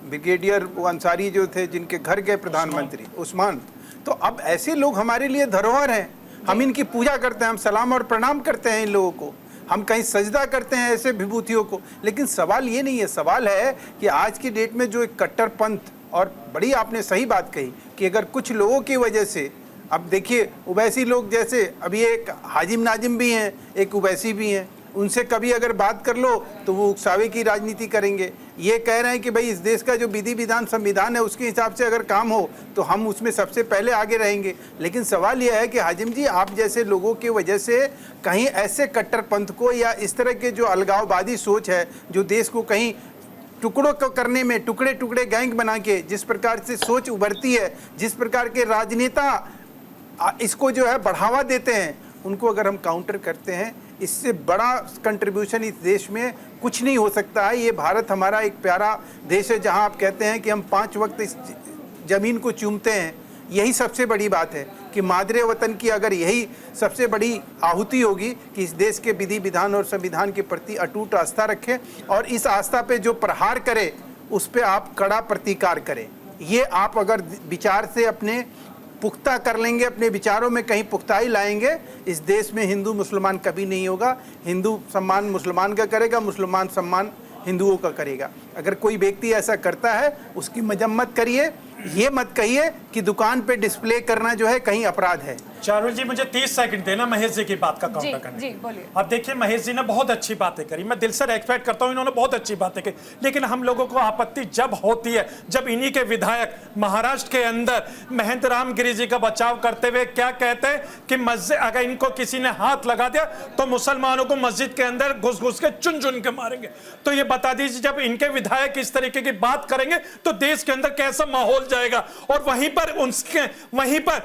ब्रिगेडियर अंसारी जो थे, जिनके घर गए प्रधानमंत्री उस्मान, तो अब ऐसे लोग हमारे लिए धरोहर हैं। हम इनकी पूजा करते हैं, हम सलाम और प्रणाम करते हैं इन लोगों को, हम कहीं सजदा करते हैं ऐसे विभूतियों को। लेकिन सवाल ये नहीं है, सवाल है कि आज की डेट में जो एक कट्टरपंथ, और बड़ी आपने सही बात कही कि अगर कुछ लोगों की वजह से, अब देखिए उवैसी लोग, जैसे अभी एक हाजिम नाजिम भी हैं, एक उवैसी भी हैं, उनसे कभी अगर बात कर लो तो वो उकसावे की राजनीति करेंगे। ये कह रहे हैं कि भाई इस देश का जो विधि विधान संविधान है उसके हिसाब से अगर काम हो तो हम उसमें सबसे पहले आगे रहेंगे। लेकिन सवाल यह है कि हाजिम जी, आप जैसे लोगों की वजह से कहीं ऐसे कट्टरपंथ को या इस तरह के जो अलगाववादी सोच है जो देश को कहीं टुकड़ों को करने में टुकड़े टुकड़े गैंग बना के जिस प्रकार से सोच उभरती है, जिस प्रकार के राजनेता इसको जो है बढ़ावा देते हैं, उनको अगर हम काउंटर करते हैं, इससे बड़ा कंट्रीब्यूशन इस देश में कुछ नहीं हो सकता है। ये भारत हमारा एक प्यारा देश है जहां आप कहते हैं कि हम 5 वक्त इस ज़मीन को चूमते हैं। यही सबसे बड़ी बात है कि मादरे वतन की अगर यही सबसे बड़ी आहुति होगी कि इस देश के विधि विधान और संविधान के प्रति अटूट आस्था रखें और इस आस्था पे जो प्रहार करे उस पे आप कड़ा प्रतिकार करें। ये आप अगर विचार से अपने पुख्ता कर लेंगे, अपने विचारों में कहीं पुख्ताई लाएंगे, इस देश में हिंदू मुसलमान कभी नहीं होगा। हिंदू सम्मान मुसलमान का करेगा, मुसलमान सम्मान हिंदुओं का करेगा। अगर कोई व्यक्ति ऐसा करता है उसकी मजम्मत करिए, ये मत कहिए कि दुकान पे डिस्प्ले करना जो है कहीं अपराध है। चारुल जी मुझे 30 सेकंड देना महेश जी की बात का काउंटर करने। जी बोलिए। अब देखिए महेश जी ने बहुत अच्छी बातें करी, मैं दिल से रेस्पेक्ट करता हूं, इन्होंने बहुत अच्छी बातें की, लेकिन हम लोगों को आपत्ति जब होती है जब इन्हीं के विधायक महाराष्ट्र के अंदर महेंद्र राम गिरी जी का बचाव करते हुए क्या कहते हैं कि मस्जिद अगर इनको किसी ने हाथ लगा दिया तो मुसलमानों को मस्जिद के अंदर घुस घुस के चुन चुन के मारेंगे। तो ये बता दीजिए जब इनके विधायक इस तरीके की बात करेंगे तो देश के अंदर कैसा माहौल जाएगा। और वहीं पर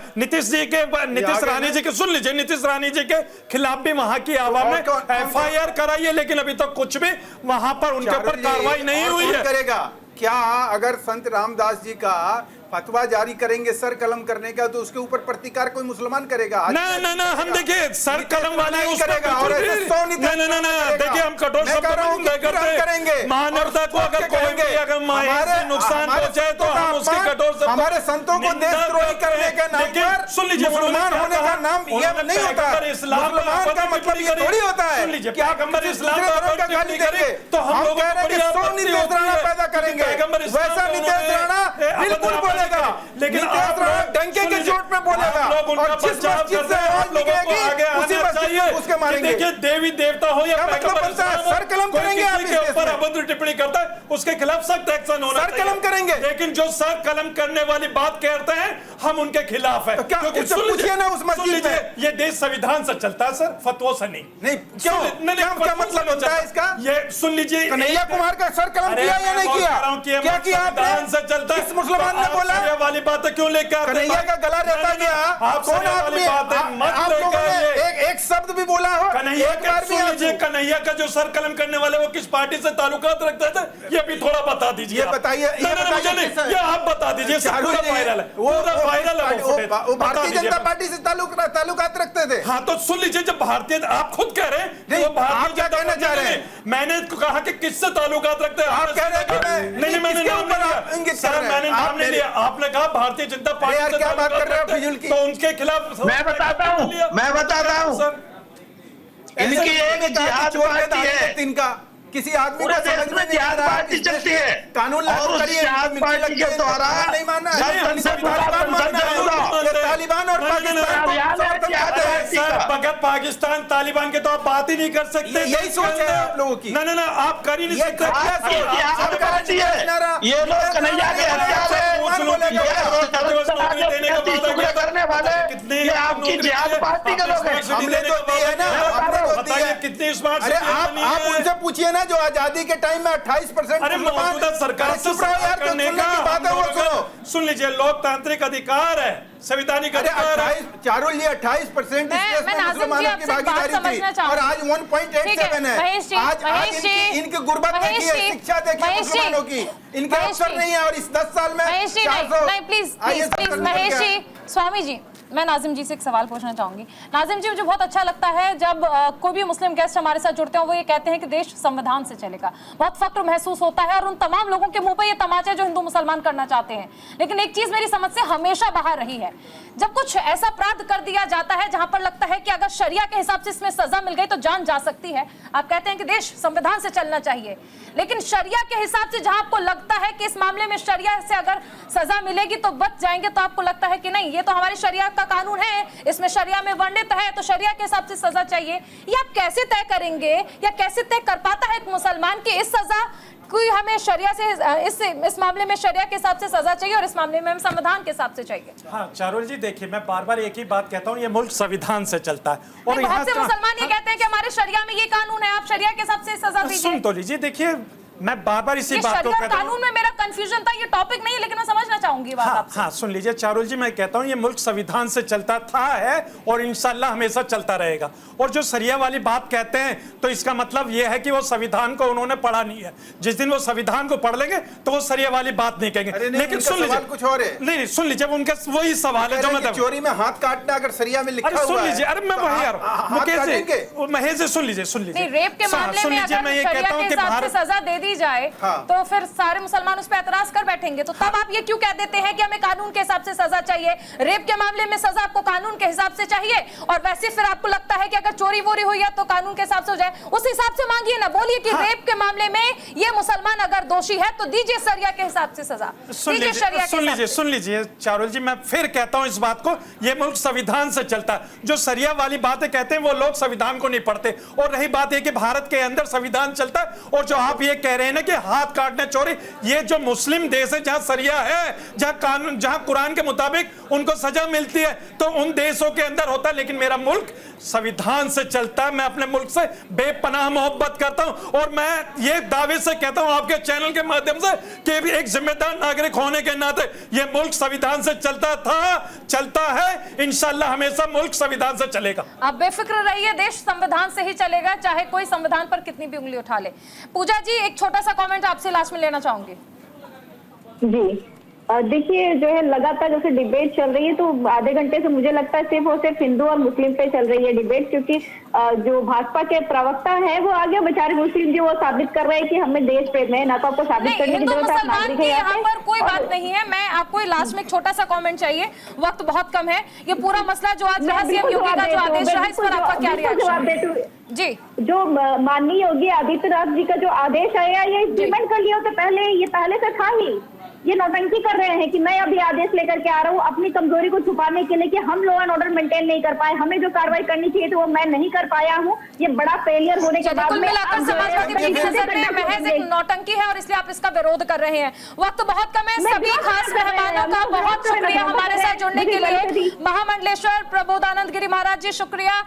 नीतीश रानी जी के सुन लीजिए, नीतीश रानी जी के खिलाफ भी वहां की आवाम ने FIR कराई है, लेकिन अभी तक कुछ भी वहां पर उनके ऊपर कार्रवाई नहीं हुई है। करेगा क्या अगर संत रामदास जी का फतवा जारी करेंगे सर कलम करने का तो उसके ऊपर प्रतिकार कोई मुसलमान करेगा? ना हम देखिए सर कलम वाले करेगा और देखिए हम कठोर करेंगे मानवता को अगर कोई भी अगर नुकसान पहुंचाए तो हम उसके कठोर हमारे संतों को देशद्रोही करने के नाम पर सुन लीजिए मुसलमान होने का नाम ये नहीं होता। मुसलमान का मतलब ये थोड़ी होता है कि आप इस्लाम का गाली देंगे तो हम कह रहे हैं कि 100 नीतीश राणा पैदा करेंगे, वैसा नीतीश राणा बिल्कुल बोलेगा, लेकिन आप डंके के चोट पे बोलेगा और जिस मस्जिद से आवाज निकलेगी उसी मस्जिद में उसके मारेंगे। देखिए देवी देवता हो या सर कलम करेंगे आप के ऊपर अभद्र टिप्पणी करता है उसके खिलाफ सख्त एक्शन होना सर कलम करेंगे, लेकिन जो सर कलम करने वाली बात कहते हैं हम उनके खिलाफ है। पूछिए ना उस मस्जिद में, ये देश संविधान से चलता है सर, फतवों से नहीं। क्यों? क्या मतलब होता है इसका? ये सुन लीजिए, कन्हैया कुमार का सर कलम किया या नहीं किया? क्या किया आपने? से चलता है। इस मुसलमान ने बोला ये वाली बातें क्यों लेकर कन्हैया का गला रहता गया? कौन आदमी आप लोगों ने एक शब्द भी बोला हो? कन्हैया का सुन लीजिए, कन्हैया का जो सर कलम करने वाले वो किस पार्टी से ताल्लुकात रखते थे ये भी थोड़ा बता दीजिए। ये बताइए, ये आप बता दीजिए। पूरा वायरल है, पूरा वायरल है। वो भारतीय जनता पार्टी से ताल्लुकात रखते थे। हाँ तो सुन लीजिए, जब भारतीय आप खुद कह रहे हैं आप क्या कहना चाह रहे हैं? मैंने कहा कि किससे ताल्लुकात रखते हैं, आप कह रहे हैं कि नहीं मैंने नाम नहीं लिया। आपने कहा भारतीय जनता पार्टी से क्या बात कर रहे हो फिजूल की? तो उनके खिलाफ मैं बताता हूँ इनकी एक जिहाद पार्टी है, इनका किसी आदमी पूरे को देश समझ में में जिहाद पार्टी चलती है। कानून लागू और उस करिए, जिहाद पार्टी के द्वारा नहीं मानना है, तालिबान मानना है। तालिबान और पाकिस्तान तालिबान के तो आप बात ही नहीं कर सकते। यही सोच है आप लोगों की। ना आप कर ही नहीं सकते। ये लोग कन्हैया के हत्यारे करने वाले ये आपकी जिहाद पार्टी के लोग हैं। हमने तो दिए है ना, बताइए कितनी स्मार्ट। अरे आप उनसे पूछिए ना जो आजादी के टाइम में 28% अरे मौजूदा सरकार से करने का बात है वो सुनो। सुन लीजिए, लोकतांत्रिक अधिकार है, संवैधानिक अधिकार है। चारों लिए 28% मुसलमानों की भागीदारी थी और आज 1.87 है। आज इनकी गुर्बत देखिए, शिक्षा देखिए मुसलमानों की, इनके अवसर नहीं है और इस 10 साल में 400। नहीं प्लीज महेश जी, स्वामी जी, मैं नाजिम जी से एक सवाल पूछना चाहूंगी। नाजिम जी, मुझे बहुत अच्छा लगता है जब कोई भी मुस्लिम गेस्ट हमारे साथ जुड़ते हैं वो ये कहते हैं कि देश संविधान से चलेगा। बहुत फक्र महसूस होता है और उन तमाम लोगों के मुंह पे ये तमाचे जो हिंदू मुसलमान करना चाहते हैं। लेकिन एक चीज मेरी समझ से हमेशा बाहर रही है, जब कुछ ऐसा अपराध कर दिया जाता है जहां पर लगता है कि अगर शरिया के हिसाब से इसमें सजा मिल गई तो जान जा सकती है, आप कहते हैं कि देश संविधान से चलना चाहिए। लेकिन शरिया के हिसाब से जहां आपको लगता है कि इस मामले में शरिया से अगर सजा मिलेगी तो बच जाएंगे, तो आपको लगता है कि नहीं, ये तो हमारी शरिया तक का कानून है, इसमें शरिया में वर्णित है, तो शरिया के हिसाब से सजा चाहिए। ये आप कैसे तय करेंगे या कैसे तय कर पाता है एक मुसलमान की इस सजा कोई हमें शरिया से इस मामले में शरिया के हिसाब से सजा चाहिए और इस मामले में हम संविधान के हिसाब से चाहिए? हाँ चारुल जी, देखिए मैं बार बार एक ही बात कहता हूँ, ये मुल्क संविधान से चलता है और बहुत से मुसलमान ये कहते हैं कि हमारे शरिया में ये कानून है, आप शरिया के हिसाब से सजा दीजिए। सुन तो लीजिए, देखिए मैं बार बार इसी बात को कहता हूं, कानून में मेरा कंफ्यूजन था, ये टॉपिक नहीं, लेकिन मैं समझना चाहूंगी बात आपसे। हाँ सुन लीजिए चारुल जी, मैं कहता हूं ये मुल्क संविधान से चलता था है और इंशाल्लाह हमेशा चलता रहेगा। और जो शरिया वाली बात कहते हैं तो इसका मतलब ये है कि वो संविधान को उन्होंने पढ़ा नहीं है। जिस दिन वो संविधान को पढ़ लेंगे तो वो शरिया वाली बात नहीं कहेंगे। लेकिन सुन लीजिए कुछ और है। नहीं सुन लीजिए, उनका वही सवाल है जो मतलब चोरी में हाथ काटना अगर शरिया में लिखा हुआ है। सुन लीजिए, अरे मैं वही यार महेश जी सुन लीजिए रेप के मामले में अगर शरिया के हिसाब से सजा दे दी जाए तो फिर सारे मुसलमान उस पर एतराज कर बैठेंगे। तो तब आप ये क्यों कह देते हैं कि हमें कानून के हिसाब से सजा चाहिए? रेप के मामले में सजा आपको कानून के हिसाब से चाहिए और वैसे फिर आपको लगता है कि अगर चोरी वोरी हुई है तो कानून के हिसाब से हो जाए, उस हिसाब से मांगिए ना। बोलिए कि रेप के मामले में ये मुसलमान अगर दोषी है तो दीजिए शरिया के हिसाब से सजा। सुन लीजिए चारुल जी, मैं फिर कहता हूं इस बात को, ये मुल्क संविधान से चलता है। जो शरिया वाली बातें कहते हैं वो लोग संविधान को नहीं पढ़ते। और रही बात है कि भारत के अंदर संविधान चलता है और जो आप ये कह रहे हैं ना कि हाथ काटने चोरी, ये जो मुस्लिम देश है जहां शरिया है, जहां कानून, जहां कुरान के मुताबिक उनको सजा मिलती है, तो उन देशों के अंदर होता है। लेकिन मेरा मुल्क संविधान से चलता है। मैं अपने मुल्क से बेपनाह मोहब्बत करता हूं और मैं ये दावे से कहता हूं आपके चैनल के माध्यम से कि एक जिम्मेदार नागरिक होने के नाते ये मुल्क संविधान से चलता था, चलता है, इंशाल्लाह हमेशा मुल्क संविधान से चलेगा। आप बेफिक्र रहिए, देश संविधान से ही चलेगा, चाहे कोई संविधान पर कितनी भी उंगली उठा ले। पूजा जी, एक छोटा सा कमेंट आपसे लास्ट में लेना चाहूंगी। जी देखिए, जो है लगातार जैसे डिबेट चल रही है तो आधे घंटे से मुझे लगता है सिर्फ और सिर्फ हिंदू और मुस्लिम पे चल रही है डिबेट, क्योंकि जो भाजपा के प्रवक्ता है वो आगे बेचारे मुस्लिम जी वो साबित कर रहे हैं कि हमें देश प्रेम है, ना तो आपको साबित करने की जरूरत है, नागरिक है यहाँ पर कोई बात नहीं है। मैं आपको लास्ट में एक छोटा सा कमेंट चाहिए, वक्त बहुत कम है। ये पूरा मसला जो आज सीएम योगी का जो आदेश रहा, इस पर आपका क्या रिएक्शन? जी, जो माननीय योगी आदित्यनाथ जी का जो आदेश आया, ये इम्प्लीमेंट कर लिया तो पहले से था ही। ये नौटंकी कर रहे हैं कि मैं अभी आदेश लेकर के आ रहा हूँ अपनी कमजोरी को छुपाने के लिए कि हम लॉ एंड ऑर्डर मेंटेन नहीं कर पाए, हमें जो कार्रवाई करनी चाहिए तो वो मैं नहीं कर पाया हूँ। ये बड़ा फेलियर होने के बाद में समाजवादी पार्टी की नजर में महज एक नौटंकी है और इसलिए आप इसका विरोध कर रहे हैं। वक्त बहुत कम है। सभी खास मेहमानों का बहुत शुक्रिया हमारे साथ जुड़ने के लिए। महामंडलेश्वर प्रबोधानंद गिरी महाराज जी शुक्रिया,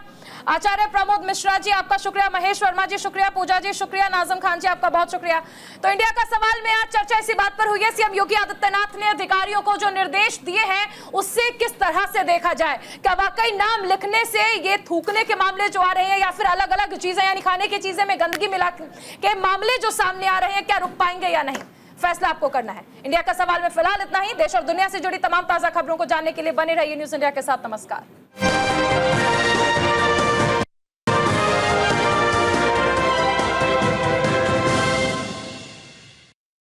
आचार्य प्रमोद मिश्रा जी आपका शुक्रिया, महेश वर्मा जी शुक्रिया, पूजा जी शुक्रिया, नाजम खान जी आपका बहुत शुक्रिया। तो इंडिया का सवाल में आज चर्चा इसी बात पर हुई है, सीएम योगी आदित्यनाथ ने अधिकारियों को जो निर्देश दिए हैं उससे किस तरह से देखा जाए। क्या वाकई नाम लिखने से ये थूकने के मामले जो आ रहे हैं या फिर अलग अलग चीजें यानी खाने की चीजें में गंदगी मिला के मामले जो सामने आ रहे हैं, क्या रुक पाएंगे या नहीं, फैसला आपको करना है। इंडिया का सवाल में फिलहाल इतना ही। देश और दुनिया से जुड़ी तमाम ताजा खबरों को जानने के लिए बने रहिए न्यूज़ इंडिया के साथ। नमस्कार।